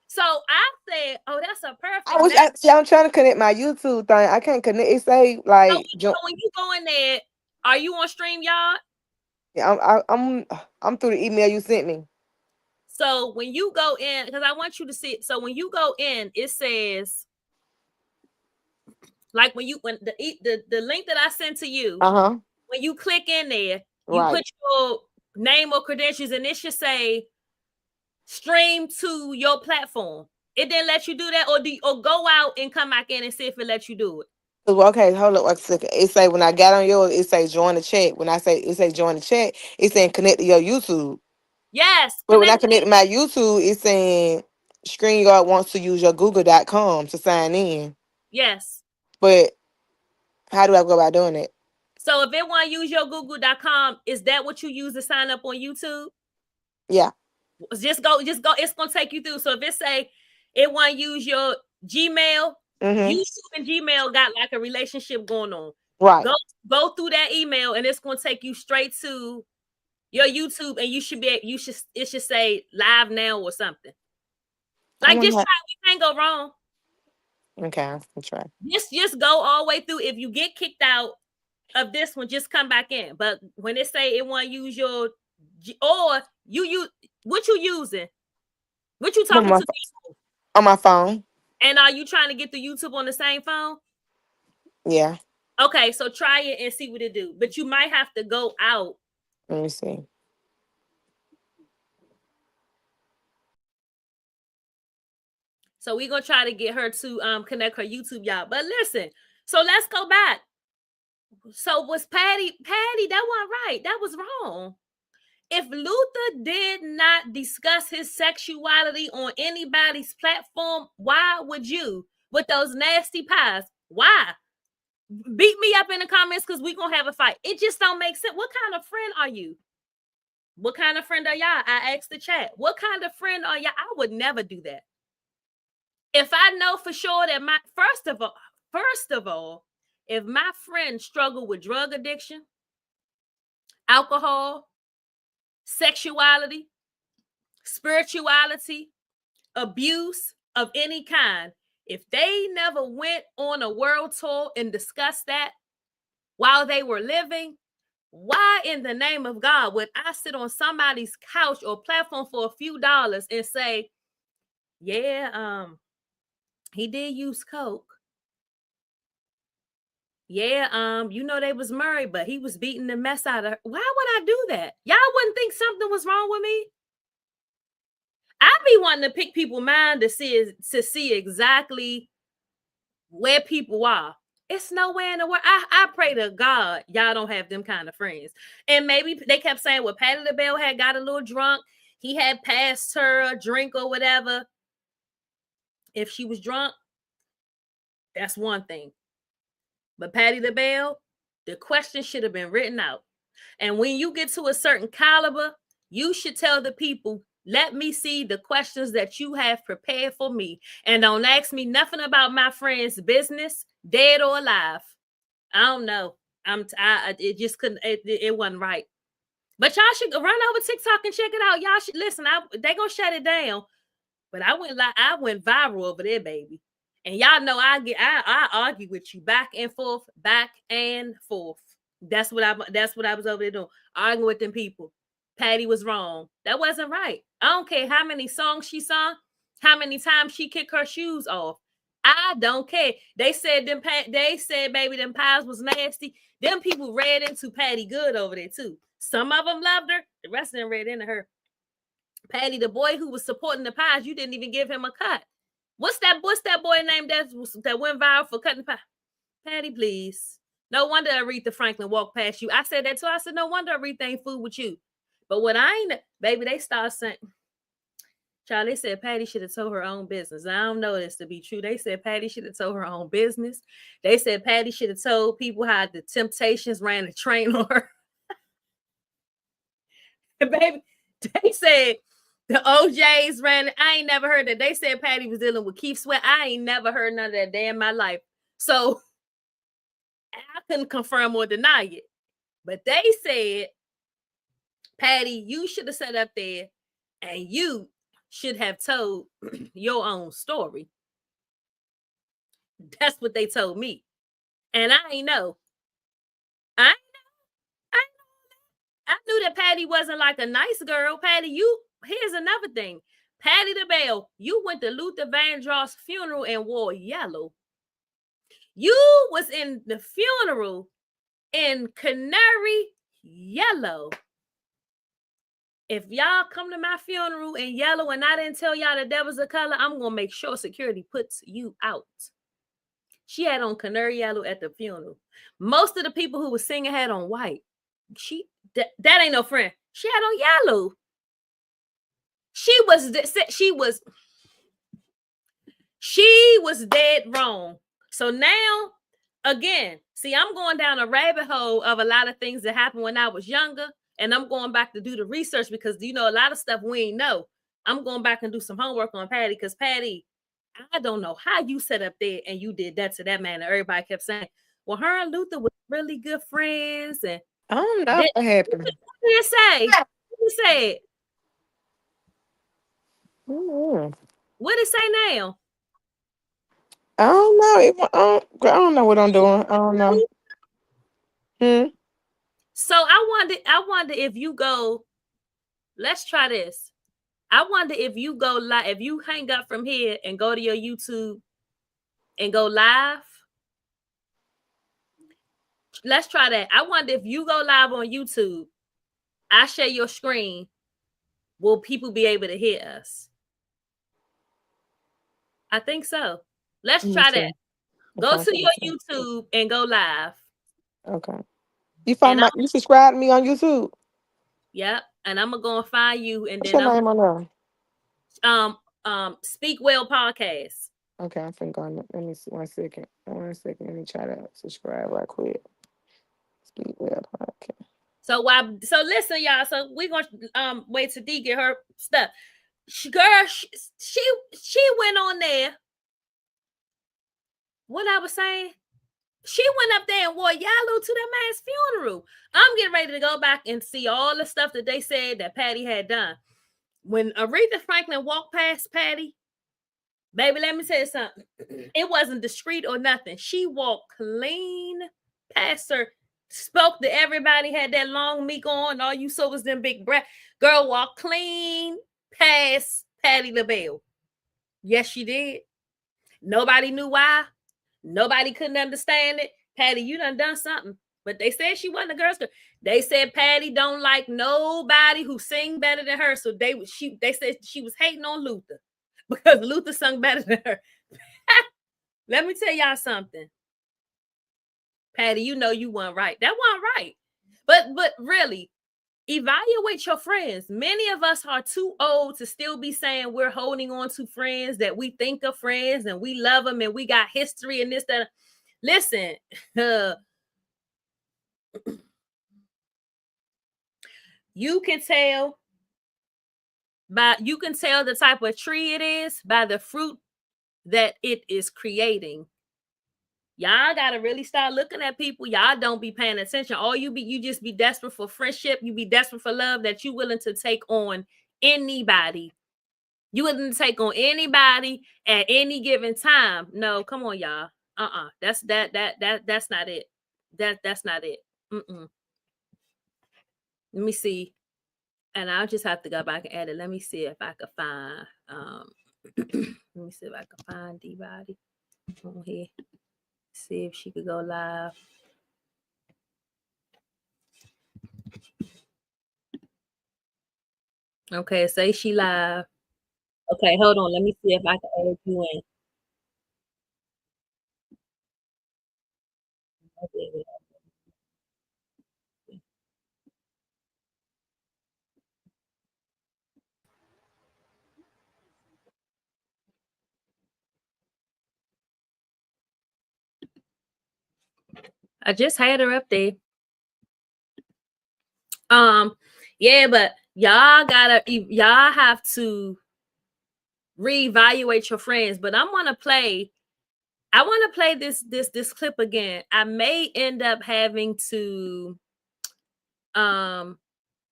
So I said, oh, that's a I perfect wish name. I see. I'm trying to connect my YouTube thing. I can't connect. It say So, like so when you go in there, are you on StreamYard? yeah, I'm through the email you sent me. So when you go in, because I want you to see it. So when you go in, it says like when the link that I sent to you, Uh huh. when you click in there, you put Right. your name or credentials, and it should say stream to your platform. It didn't let you do that, or go out and come back in and see if it lets you do it. Okay, hold up one second. It say when I got on yours, it say join the chat. When I say it say join the chat, it's saying connect to your YouTube. Yes, But when I connect. connect to my YouTube, it's saying StreamYard wants to use your Google.com to sign in. Yes. But how do I go about doing it? So if it want to use your Google.com, is that what you use to sign up on YouTube? Yeah. Just go. It's gonna take you through. So if it say it want to use your Gmail, Mm-hmm. YouTube and Gmail got like a relationship going on. Right. Go through that email, and it's gonna take you straight to your YouTube, and it should say live now or something. I Like wonder just how. try. We can't go wrong. Okay, I'll try. Just go all the way through. If you get kicked out of this one, just come back in. But when it say it want to use your Or you what you using? What you On talking my to people? on my phone. And are you trying to get the YouTube on the same phone? Yeah. Okay, so try it and see what it do. But you might have to go out. Let me see. So we're gonna try to get her to connect her YouTube, y'all. But listen, so let's go back. So was Patty, that wasn't right. That was wrong. If Luther did not discuss his sexuality on anybody's platform, why would you with those nasty pies? Why? Beat me up in the comments because we're gonna have a fight. It just don't make sense. What kind of friend are you? What kind of friend are y'all? I asked the chat. What kind of friend are y'all? I would never do that. If I know for sure that my first of all, if my friend struggle with drug addiction, alcohol, sexuality, spirituality, abuse of any kind, if they never went on a world tour and discussed that while they were living, why in the name of God would I sit on somebody's couch or platform for a few dollars and say, yeah, he did use coke. Yeah, they was married, but he was beating the mess out of her. Why would I do that? Y'all wouldn't think something was wrong with me? I be wanting to pick people's mind to see exactly where people are. It's nowhere in the world. I pray to God y'all don't have them kind of friends. And maybe they kept saying, well, Patty LaBelle had got a little drunk. He had passed her a drink or whatever. If she was drunk, that's one thing. But Patty LaBelle, the question should have been written out. And when you get to a certain caliber, you should tell the people, let me see the questions that you have prepared for me. And don't ask me nothing about my friend's business, dead or alive. I don't know. It just couldn't, it wasn't right. But y'all should run over TikTok and check it out. Y'all should listen. They gonna shut it down. But I went viral over there, baby. And y'all know I argue with you back and forth, back and forth. That's what I was over there doing, arguing with them people. Patty was wrong. That wasn't right. I don't care how many songs she sung, how many times she kicked her shoes off. I don't care. They said baby, them pies was nasty. Them people read into Patty good over there too. Some of them loved her, the rest of them read into her. Patty, the boy who was supporting the pies, you didn't even give him a cut. What's that boy name that went viral for cutting pie? Patty, please. No wonder Aretha Franklin walked past you. I said that too. I said, no wonder Aretha ain't fool with you. But what I ain't, baby, they start saying, child, they said Patty should have told her own business. I don't know this to be true. They said Patty should have told her own business. They said Patty should have told people how the Temptations ran a train on her. Baby, they said the OJs ran it. I ain't never heard that. They said Patty was dealing with Keith Sweat. I ain't never heard none of that day in my life. So I couldn't confirm or deny it. But they said, Patty, you should have sat up there and you should have told your own story. That's what they told me. And I ain't know. I knew that Patty wasn't like a nice girl. Patty, here's another thing. Patty LaBelle, you went to Luther Vandross's funeral and wore yellow. You was in the funeral in canary yellow. If y'all come to my funeral in yellow and I didn't tell y'all that was a color, I'm going to make sure security puts you out. She had on canary yellow at the funeral. Most of the people who were singing had on white. That ain't no friend. She had on yellow. She was dead wrong. So now, again, see, I'm going down a rabbit hole of a lot of things that happened when I was younger, and I'm going back to do the research because a lot of stuff we ain't know. I'm going back and do some homework on Patty because Patty, I don't know how you sat up there and you did that to that man, and everybody kept saying, well, her and Luther were really good friends, and I don't know what happened. What did it say? What did it say? What did it say now? I don't know. I don't know what I'm doing. I don't know. So I wonder if you go let's try this. I wonder if you go live, if you hang up from here and go to your YouTube and go live. Let's try that. I wonder if you go live on YouTube, I share your screen, will people be able to hear us? I think so. Let's try that. Go to your YouTube and go live. Okay. You subscribe to me on YouTube? Yep. And I'm gonna go and find you, and What's then your name on there? Speak Well Podcast. Okay, I'm finna go on. Let me see 1 second. 1 second. Let me try to subscribe right quick. Speak Well Podcast. So listen, y'all. So we're gonna wait till D get her stuff. She went on there. What I was saying? She went up there and wore yellow to that man's funeral. I'm getting ready to go back and see all the stuff that they said that Patty had done. When Aretha Franklin walked past Patty, baby, let me tell you something. It wasn't discreet or nothing. She walked clean past her, spoke to everybody, had that long meek on. All you saw was them big breath. Girl walked clean past Patty LaBelle. Yes, she did. Nobody knew why. Nobody couldn't understand it. Patty, you done something. But they said she wasn't a girl's girl. They said Patty don't like nobody who sing better than her. So they said she was hating on Luther because Luther sung better than her. Let me tell y'all something. Patty, you know you weren't right. That wasn't right. But really, evaluate your friends. Many of us are too old to still be saying we're holding on to friends that we think are friends and we love them and we got history and this, that. Listen, you can tell the type of tree it is by the fruit that it is creating. Y'all gotta really start looking at people. Y'all don't be paying attention. You just be desperate for friendship. You be desperate for love that you willing to take on anybody. You willing to take on anybody at any given time. No, come on, y'all. That's not it. That's not it. Let me see. And I'll just have to go back and edit. Let me see if I can find let me see if I can find Dbody on here. See if she could go live. Okay, say she live. Okay, hold on. Let me see if I can add you in. I just had her up there. Yeah, but y'all have to reevaluate your friends. But I want to play this clip again. I may end up having to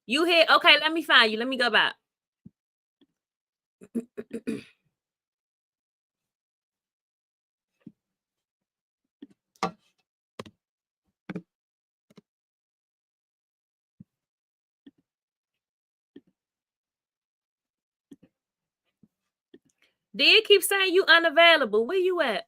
you hear, okay, let me find you. Let me go back. Did keep saying you unavailable. Where you at?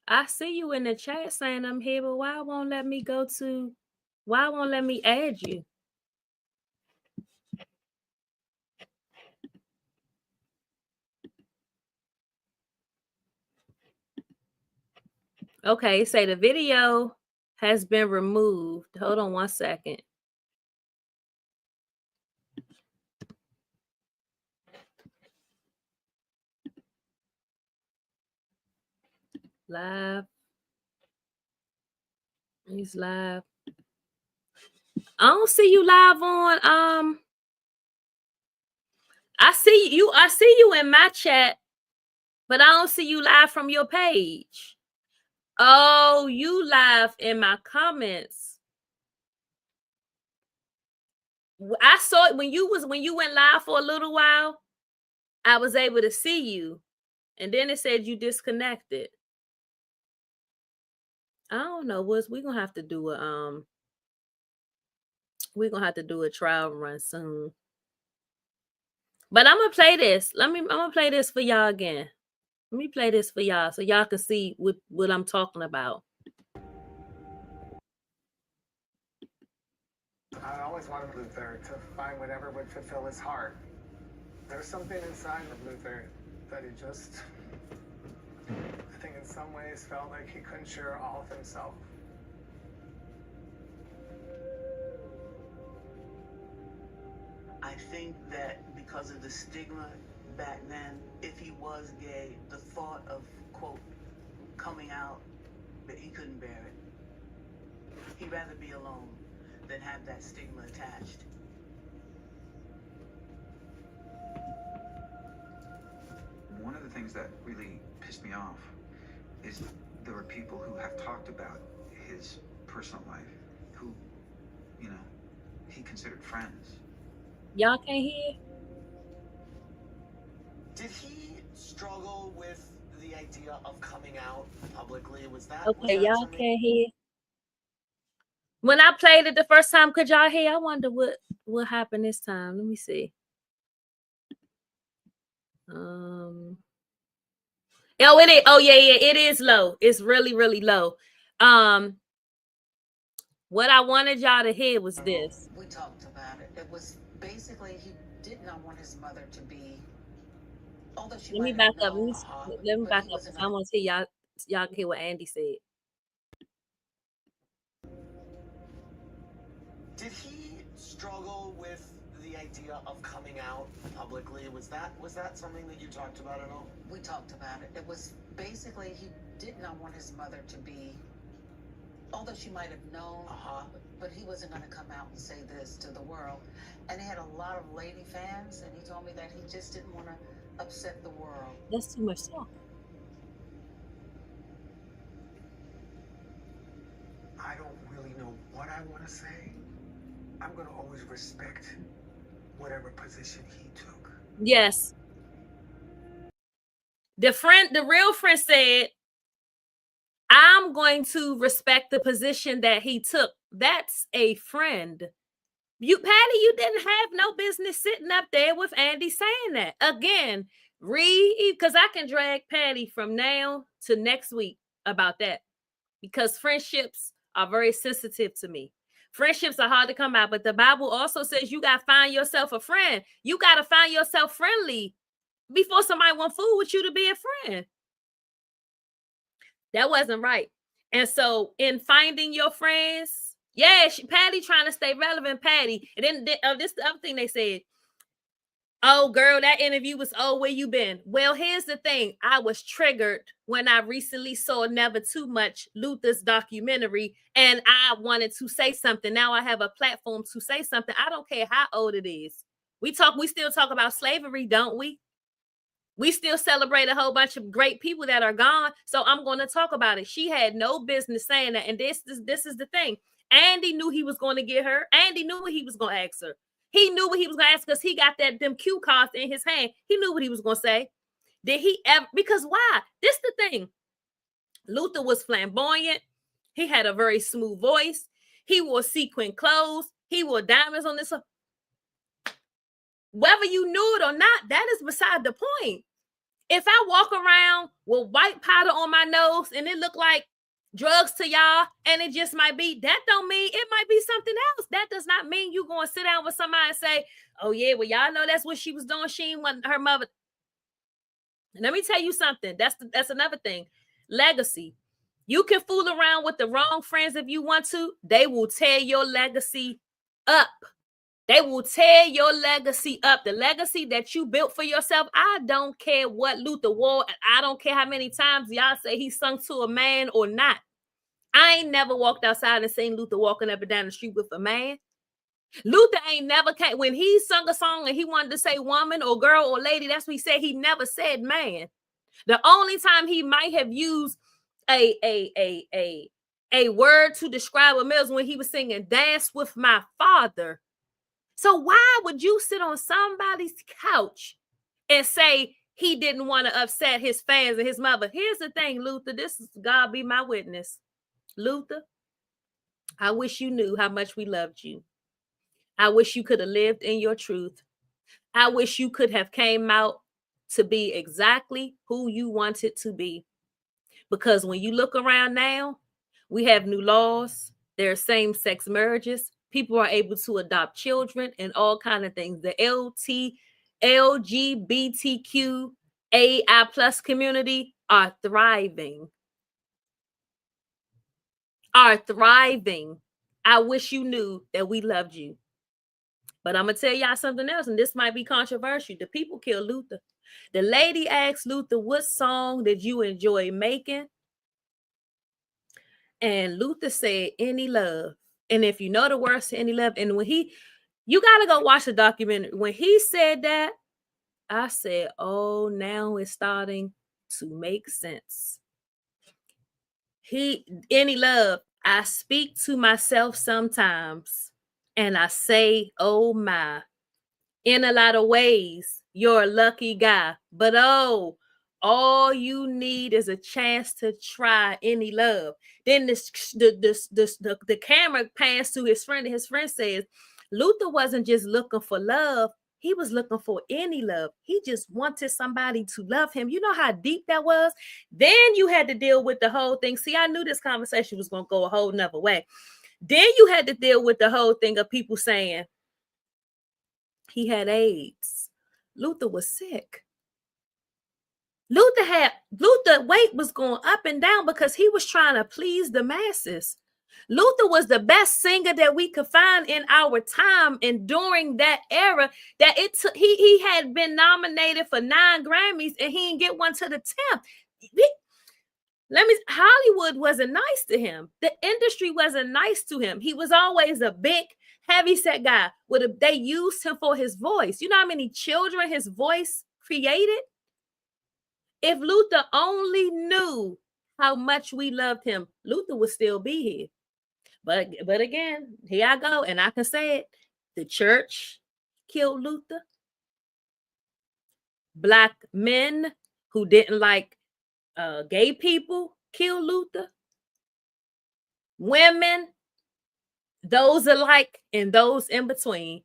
I see you in the chat saying I'm here, but why won't let me add you? Okay, say the video has been removed. Hold on 1 second. Live. He's live. I don't see you live on I see you in my chat, but I don't see you live from your page. Oh, you live in my comments. I saw it when you went live for a little while. I was able to see you, and then it said you disconnected. I don't know. We're gonna have to do a trial run soon. But I'm gonna play this. I'm gonna play this for y'all again. Let me play this for y'all so y'all can see what I'm talking about. I always wanted Luther to find whatever would fulfill his heart. There's something inside of Luther that he just, I think in some ways felt like he couldn't share all of himself. I think that because of the stigma back then, if he was gay, the thought of, quote, coming out, that he couldn't bear it. He'd rather be alone than have that stigma attached. One of the things that really pissed me off is there were people who have talked about his personal life who, you know, he considered friends. Y'all can't hear? Did he struggle with the idea of coming out publicly? Was that Okay, y'all something? can't hear. When I played it the first time, could y'all hear? I wonder what happened this time. Let me see. Oh, it is. Oh, yeah, it is low. It's really, really low. What I wanted y'all to hear was this. We talked about it. It was basically he did not want his mother to be. Although she Let me might have back up. known, Let me but back he up. wasn't I want to hear y'all can hear what Andy said. Did he struggle with the idea of coming out publicly? Was that something that you talked about at all? We talked about it. It was basically he did not want his mother to be. Although she might have known, but he wasn't going to come out and say this to the world. And he had a lot of lady fans, and he told me that he just didn't want to upset the world. That's too much talk. I don't really know what I want to say. I'm going to always respect whatever position he took. Yes. The real friend said, I'm going to respect the position that he took. That's a friend. Patty, you didn't have no business sitting up there with Andy saying that. Again, because I can drag Patty from now to next week about that. Because friendships are very sensitive to me. Friendships are hard to come out, but the Bible also says you got to find yourself a friend. You got to find yourself friendly before somebody want fool with you to be a friend. That wasn't right. And so in finding your friends, Patty trying to stay relevant, Patty. And then this is the other thing they said. Oh, girl, that interview was, where you been? Well, here's the thing. I was triggered when I recently saw Never Too Much, Luther's documentary, and I wanted to say something. Now I have a platform to say something. I don't care how old it is. We still talk about slavery, don't we? We still celebrate a whole bunch of great people that are gone. So I'm going to talk about it. She had no business saying that. And this is the thing. Andy knew he was going to get her. Andy knew what he was going to ask her. He knew what he was going to ask because he got them cue cards in his hand. He knew what he was going to say. Did he ever? Because why? This is the thing. Luther was flamboyant. He had a very smooth voice. He wore sequin clothes. He wore diamonds on this. Whether you knew it or not, that is beside the point. If I walk around with white powder on my nose and it look like drugs to y'all, and it just might be, that don't mean it might be something else. That does not mean you going to sit down with somebody and say, oh yeah, well y'all know that's what she was doing. She ain't want her mother. Let me tell you something. That's another thing. Legacy. You can fool around with the wrong friends if you want to. They will tear your legacy up. They will tear your legacy up. The legacy that you built for yourself. I don't care what Luther wore. I don't care how many times y'all say he sung to a man or not. I ain't never walked outside and seen Luther walking up and down the street with a man. Luther ain't never came. When he sung a song and he wanted to say woman or girl or lady, that's what he said. He never said man. The only time he might have used a word to describe a male is when he was singing Dance with My Father. So why would you sit on somebody's couch and say he didn't want to upset his fans and his mother? Here's the thing, Luther. This is God be my witness. Luther, I wish you knew how much we loved you. I wish you could have lived in your truth. I wish you could have came out to be exactly who you wanted to be. Because when you look around now, we have new laws. There are same-sex marriages. People are able to adopt children and all kind of things. The LGBTQAI plus community are thriving. Are thriving. I wish you knew that we loved you. But I'm going to tell y'all something else, and this might be controversial. The people killed Luther. The lady asked Luther, what song did you enjoy making? And Luther said, Any Love. And if you know the words to Any Love, and when you got to go watch the documentary. When he said that, I said, oh, now it's starting to make sense. Any Love, I speak to myself sometimes and I say, oh my, in a lot of ways, you're a lucky guy. But oh, all you need is a chance to try Any Love. Then the camera pans to his friend, and his friend says, Luther wasn't just looking for love. He was looking for any love. He just wanted somebody to love him. You know how deep that was? Then you had to deal with the whole thing. See, I knew this conversation was going to go a whole nother way. Then you had to deal with the whole thing of people saying he had AIDS. Luther was sick. Luther weight was going up and down because he was trying to please the masses. Luther was the best singer that we could find in our time, and during that era, that it took, he had been nominated for 9 Grammys and he didn't get one to the 10th. Hollywood wasn't nice to him. The industry wasn't nice to him. He was always a big, heavy-set guy. They used him for his voice. You know how many children his voice created? If Luther only knew how much we loved him, Luther would still be here. But again, here I go, and I can say it. The church killed Luther. Black men who didn't like gay people killed Luther. Women, those alike and those in between.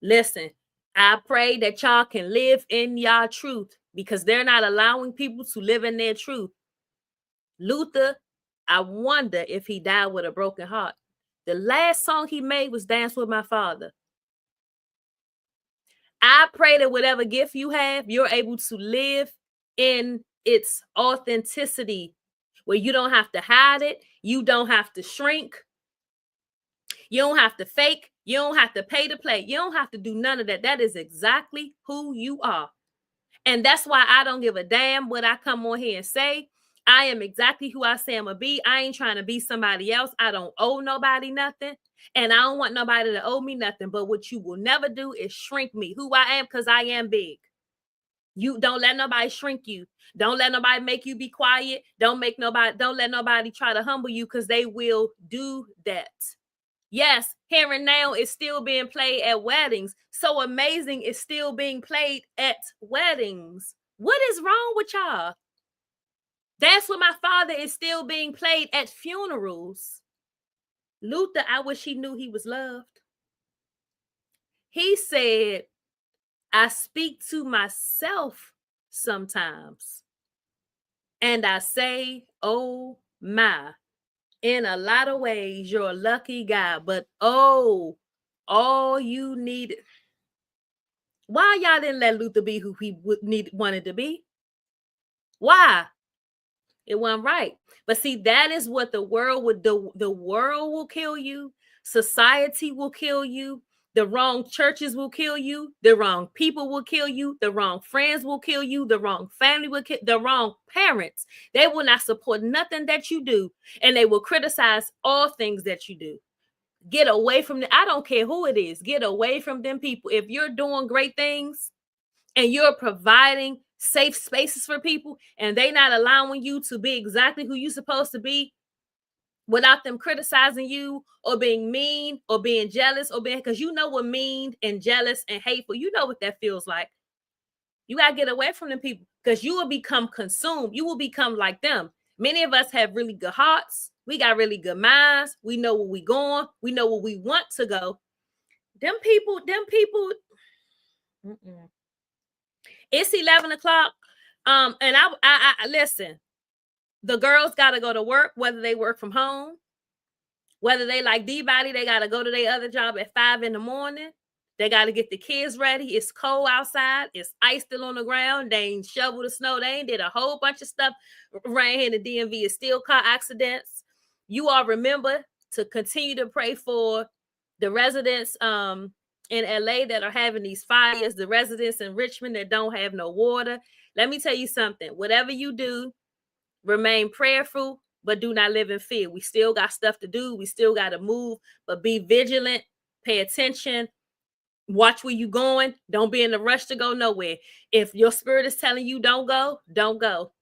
Listen, I pray that y'all can live in y'all truth, because they're not allowing people to live in their truth. Luther, I wonder if he died with a broken heart. The last song he made was Dance with My Father. I pray that whatever gift you have, you're able to live in its authenticity, where you don't have to hide it. You don't have to shrink. You don't have to fake. You don't have to pay to play. You don't have to do none of that. That is exactly who you are. And that's why I don't give a damn what I come on here and say. I am exactly who I say I'm going to be. I ain't trying to be somebody else. I don't owe nobody nothing. And I don't want nobody to owe me nothing. But what you will never do is shrink me, who I am, because I am big. You don't let nobody shrink you. Don't let nobody make you be quiet. Don't let nobody try to humble you, because they will do that. Yes, Here and Now is still being played at weddings. So Amazing is still being played at weddings. What is wrong with y'all? Dance with My Father is still being played at funerals. Luther, I wish he knew he was loved. He said, I speak to myself sometimes, and I say, oh my. In a lot of ways, you're a lucky guy, but oh, all you needed. Why y'all didn't let Luther be who he wanted to be? Why? It wasn't right. But see, that is what the world would do. The world will kill you. Society will kill you. The wrong churches will kill you. The wrong people will kill you. The wrong friends will kill you. The wrong family will kill the wrong parents. They will not support nothing that you do, and they will criticize all things that you do. Get away from them. I don't care who it is. Get away from them people. If you're doing great things and you're providing safe spaces for people, and they not allowing you to be exactly who you're supposed to be, without them criticizing you or being mean or being jealous or being, because you know what mean and jealous and hateful, you know what that feels like. You got to get away from them people, because you will become consumed. You will become like them. Many of us have really good hearts. We got really good minds. We know where we going. We know where we want to go. Them people, mm-mm. It's 11 o'clock. And I listen, the girls got to go to work, whether they work from home, whether they like Dbody, they got to go to their other job at 5 in the morning. They got to get the kids ready. It's cold outside. It's ice still on the ground. They ain't shoveled the snow. They ain't did a whole bunch of stuff right here in the DMV. It's still car accidents. You all remember to continue to pray for the residents in LA that are having these fires, the residents in Richmond that don't have no water. Let me tell you something. Whatever you do, remain prayerful, but do not live in fear. We still got stuff to do. We still got to move, but be vigilant, pay attention, watch where you going. Don't be in a rush to go nowhere. If your spirit is telling you don't go, don't go.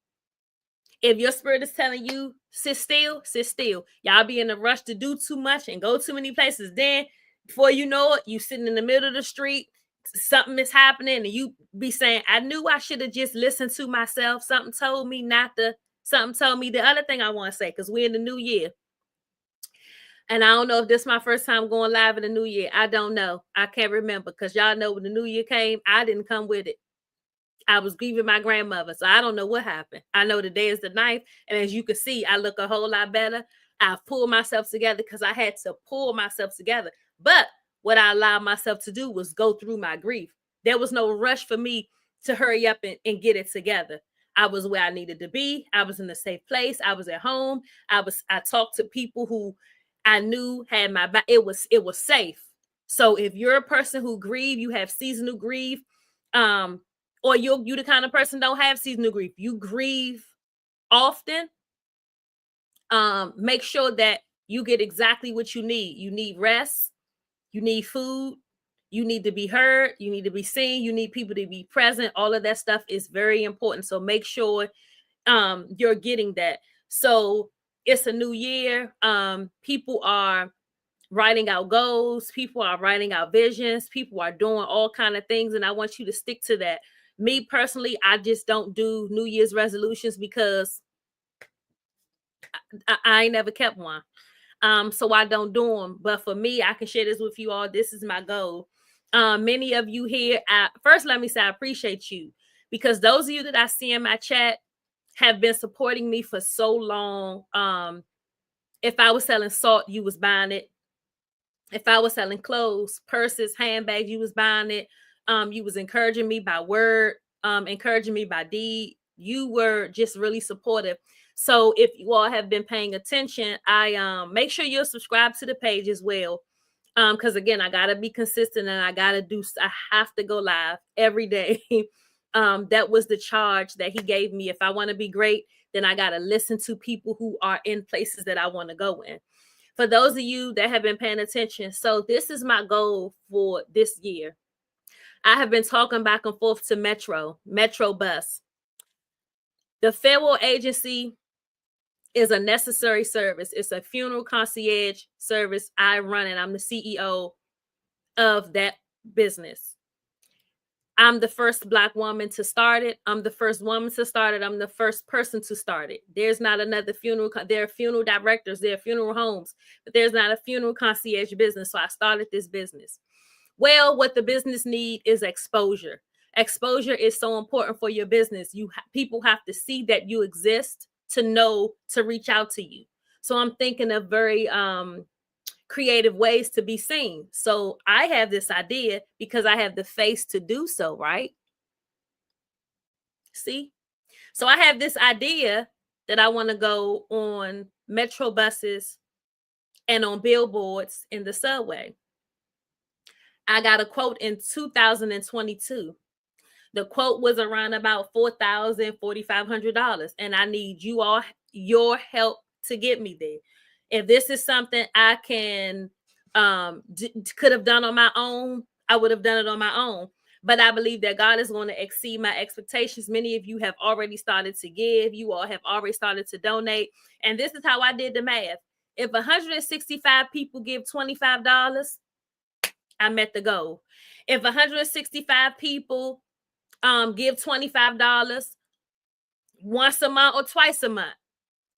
If your spirit is telling you sit still, sit still. Y'all be in a rush to do too much and go too many places. Then before you know it, you sitting in the middle of the street, something is happening, and you be saying, I knew I should have just listened to myself. Something told me not to. Something told me. The other thing I want to say, because we're in the new year, and I don't know if this is my first time going live in the new year. I don't know. I can't remember, because y'all know when the new year came, I didn't come with it. I was grieving my grandmother, so I don't know what happened. I know today is the 9th, and as you can see, I look a whole lot better. I've pulled myself together because I had to pull myself together. But what I allowed myself to do was go through my grief. There was no rush for me to hurry up and get it together. I was where I needed to be. I was in a safe place. I was at home. I talked to people who I knew had my back. It was safe. So if you're a person who grieve, you have seasonal grief, or you the kind of person don't have seasonal grief, you grieve often, make sure that you get exactly what you need. You need rest, you need food, you need to be heard, you need to be seen, you need people to be present. All of that stuff is very important. So make sure you're getting that. So it's a new year. People are writing out goals, people are writing out visions, people are doing all kind of things, and I want you to stick to that. Me personally, I just don't do New Year's resolutions because I ain't never kept one. So I don't do them. But for me, I can share this with you all. This is my goal. Many of you here, first let me say I appreciate you, because those of you that I see in my chat have been supporting me for so long. If I was selling salt, you was buying it. If I was selling clothes, purses, handbags, you was buying it. You was encouraging me by word, encouraging me by deed. You were just really supportive. So if you all have been paying attention, I make sure you're subscribed to the page as well. Because again, I gotta be consistent, and I have to go live every day. That was the charge that he gave me. If I want to be great, then I gotta listen to people who are in places that I want to go in. For those of you that have been paying attention, so this is my goal for this year. I have been talking back and forth to Metro Bus. The federal agency is a necessary service. It's a funeral concierge service I run, and I'm the CEO of that business. I'm the first Black woman to start it. I'm the first woman to start it. I'm the first person to start it. There's not another funeral. There are funeral directors. There are funeral homes, but there's not a funeral concierge business. So I started this business. Well, what the business need is exposure. Exposure is so important for your business. People have to see that you exist to know to reach out to you. So I'm thinking of very creative ways to be seen. So I have this idea because I have the face to do so, right? See? So I have this idea that I want to go on Metro buses and on billboards in the subway. I got a quote in 2022. The quote was around about $4,000, $4,500, and I need your help to get me there. If this is something I can could have done on my own, I would have done it on my own. But I believe that God is going to exceed my expectations. Many of you have already started to give. You all have already started to donate. And this is how I did the math. If 165 people give $25, I met the goal. If 165 people give $25 once a month or twice a month,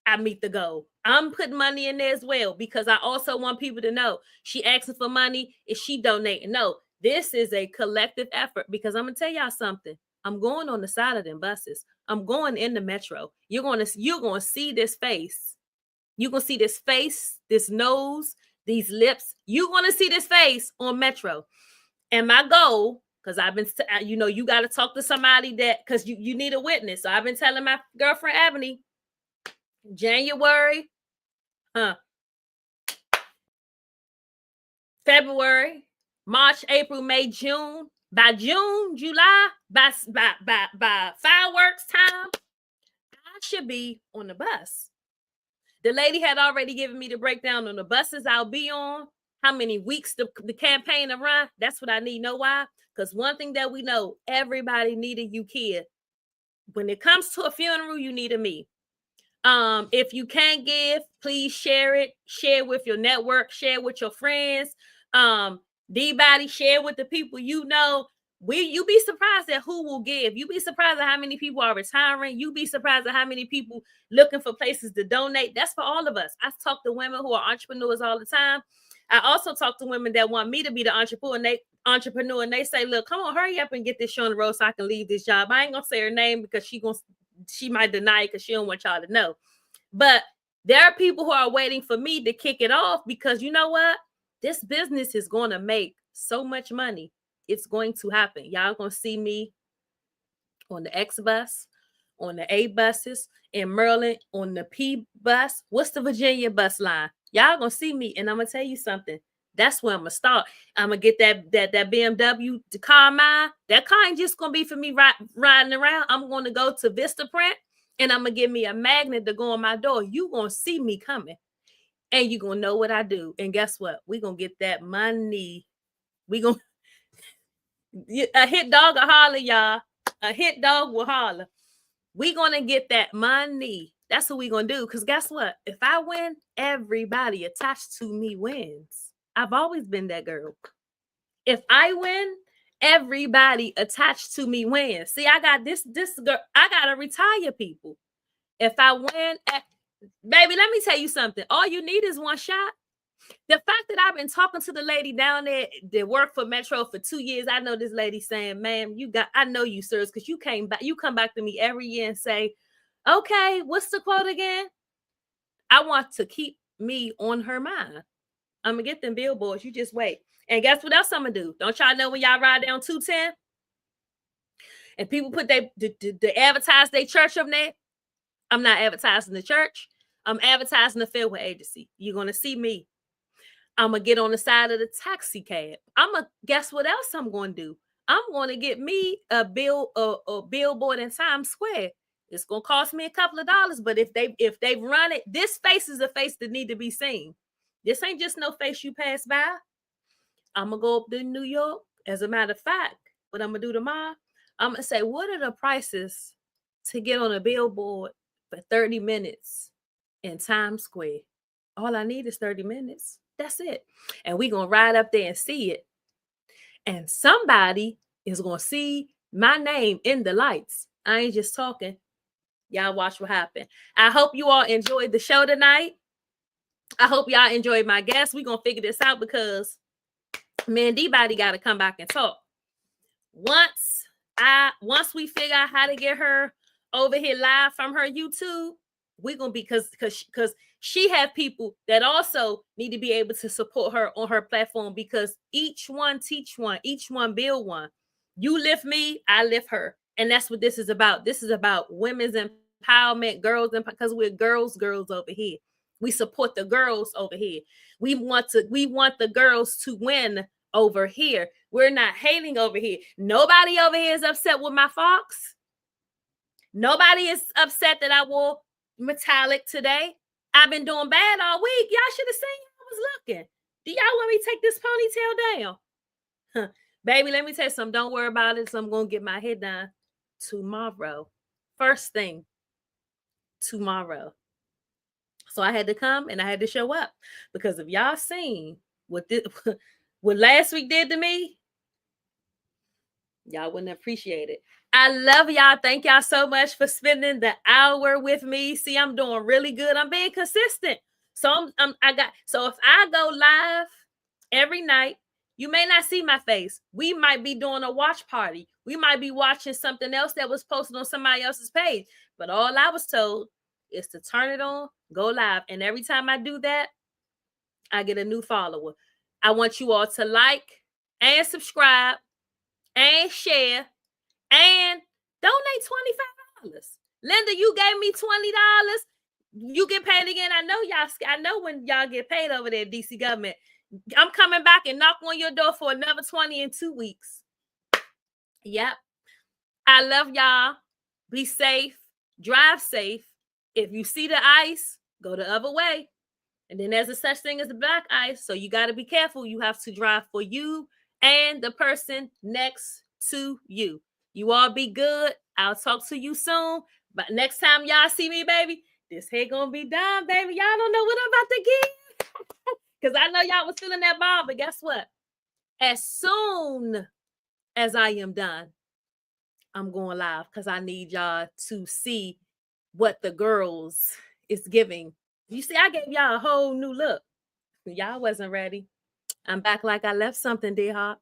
I meet the goal. I'm putting money in there as well because I also want people to know she asking for money. Is she donating? No, this is a collective effort because I'm gonna tell y'all something. I'm going on the side of them buses. I'm going in the metro. You're gonna see this face. You're gonna see this face, this nose, these lips. You're gonna see this face on metro. And my goal, because I've been, you got to talk to somebody that, because you need a witness. So I've been telling my girlfriend Ebony, January, February, March, April, May, June. By June, July, by fireworks time, I should be on the bus. The lady had already given me the breakdown on the buses I'll be on, how many weeks the campaign to run. That's what I need. Know why? Because one thing that we know, everybody needed you, kid. When it comes to a funeral, you need a me. If you can't give, please share it. Share with your network. Share with your friends. Dbody, share with the people you know. You be surprised at who will give. You be surprised at how many people are retiring. You be surprised at how many people looking for places to donate. That's for all of us. I talk to women who are entrepreneurs all the time. I also talk to women that want me to be the entrepreneur, and they say, look, come on, hurry up and get this show on the road so I can leave this job. I ain't gonna say her name because she might deny it because she don't want y'all to know. But there are people who are waiting for me to kick it off because you know what? This business is going to make so much money. It's going to happen. Y'all going to see me on the X bus, on the A buses, in Maryland, on the P bus. What's the Virginia bus line? Y'all going to see me, and I'm going to tell you something. That's where I'm going to start. I'm going to get that BMW to car mine. That car ain't just going to be for me riding around. I'm going to go to Vistaprint, and I'm going to give me a magnet to go on my door. You going to see me coming, and you going to know what I do. And guess what? We going to get that money. We going to, a hit dog will holler, y'all. A hit dog will holler. We going to get that money. That's what we going to do. Because guess what? If I win, everybody attached to me wins. I've always been that girl. If I win, everybody attached to me wins. See, I got this girl. I got to retire people. If I win, baby, let me tell you something. All you need is one shot. The fact that I've been talking to the lady down there that worked for Metro for 2 years, I know this lady saying, ma'am, I know you, sirs, because you come back to me every year and say, okay, what's the quote again? I want to keep me on her mind. I'm going to get them billboards. You just wait. And guess what else I'm going to do? Don't y'all know when y'all ride down 210 and people put they advertise their church up there? I'm not advertising the church. I'm advertising the Fieldway agency. You're going to see me. I'm going to get on the side of the taxi cab. Guess what else I'm going to do? I'm going to get me a billboard in Times Square. It's going to cost me a couple of dollars, but if they run it, this face is a face that need to be seen. This ain't just no face you pass by. I'm going to go up to New York. As a matter of fact, what I'm going to do tomorrow, I'm going to say, what are the prices to get on a billboard for 30 minutes in Times Square? All I need is 30 minutes. That's it. And we're going to ride up there and see it. And somebody is going to see my name in the lights. I ain't just talking. Y'all watch what happens. I hope you all enjoyed the show tonight. I hope y'all enjoyed my guest. We're going to figure this out because, man, Dbody got to come back and talk. Once we figure out how to get her over here live from her YouTube, we're going to be, because she have people that also need to be able to support her on her platform, because each one teach one, each one build one. You lift me, I lift her. And that's what this is about. This is about women's empowerment, girls, because we're girls over here. We support the girls over here. We want the girls to win over here. We're not hating over here. Nobody over here is upset with my fox. Nobody is upset that I wore metallic today. I've been doing bad all week. Y'all should have seen I was looking. Do y'all want me to take this ponytail down? Huh. Baby, let me tell you something. Don't worry about it. So I'm going to get my head done tomorrow. First thing, tomorrow. So I had to come and I had to show up, because if y'all seen what last week did to me, y'all wouldn't appreciate it. I love y'all. Thank y'all so much for spending the hour with me. See, I'm doing really good. I'm being consistent. So so if I go live every night, you may not see my face. We might be doing a watch party. We might be watching something else that was posted on somebody else's page. But all I was told is to turn it on, go live. And every time I do that, I get a new follower. I want you all to like and subscribe and share and donate $25. Linda, you gave me $20. You get paid again. I know when y'all get paid over there, DC government. I'm coming back and knock on your door for another 20 in 2 weeks. Yep. I love y'all. Be safe. Drive safe. If you see the ice, go the other way. And then there's a such thing as the black ice. So you got to be careful. You have to drive for you and the person next to you. You all be good. I'll talk to you soon. But next time y'all see me, baby, this hair gonna be done, baby. Y'all don't know what I'm about to get. Because I know y'all was feeling that bomb. But guess what? As soon as I am done, I'm going live because I need y'all to see what the girls is giving. You see, I gave y'all a whole new look. Y'all wasn't ready. I'm back like I left something, dear heart.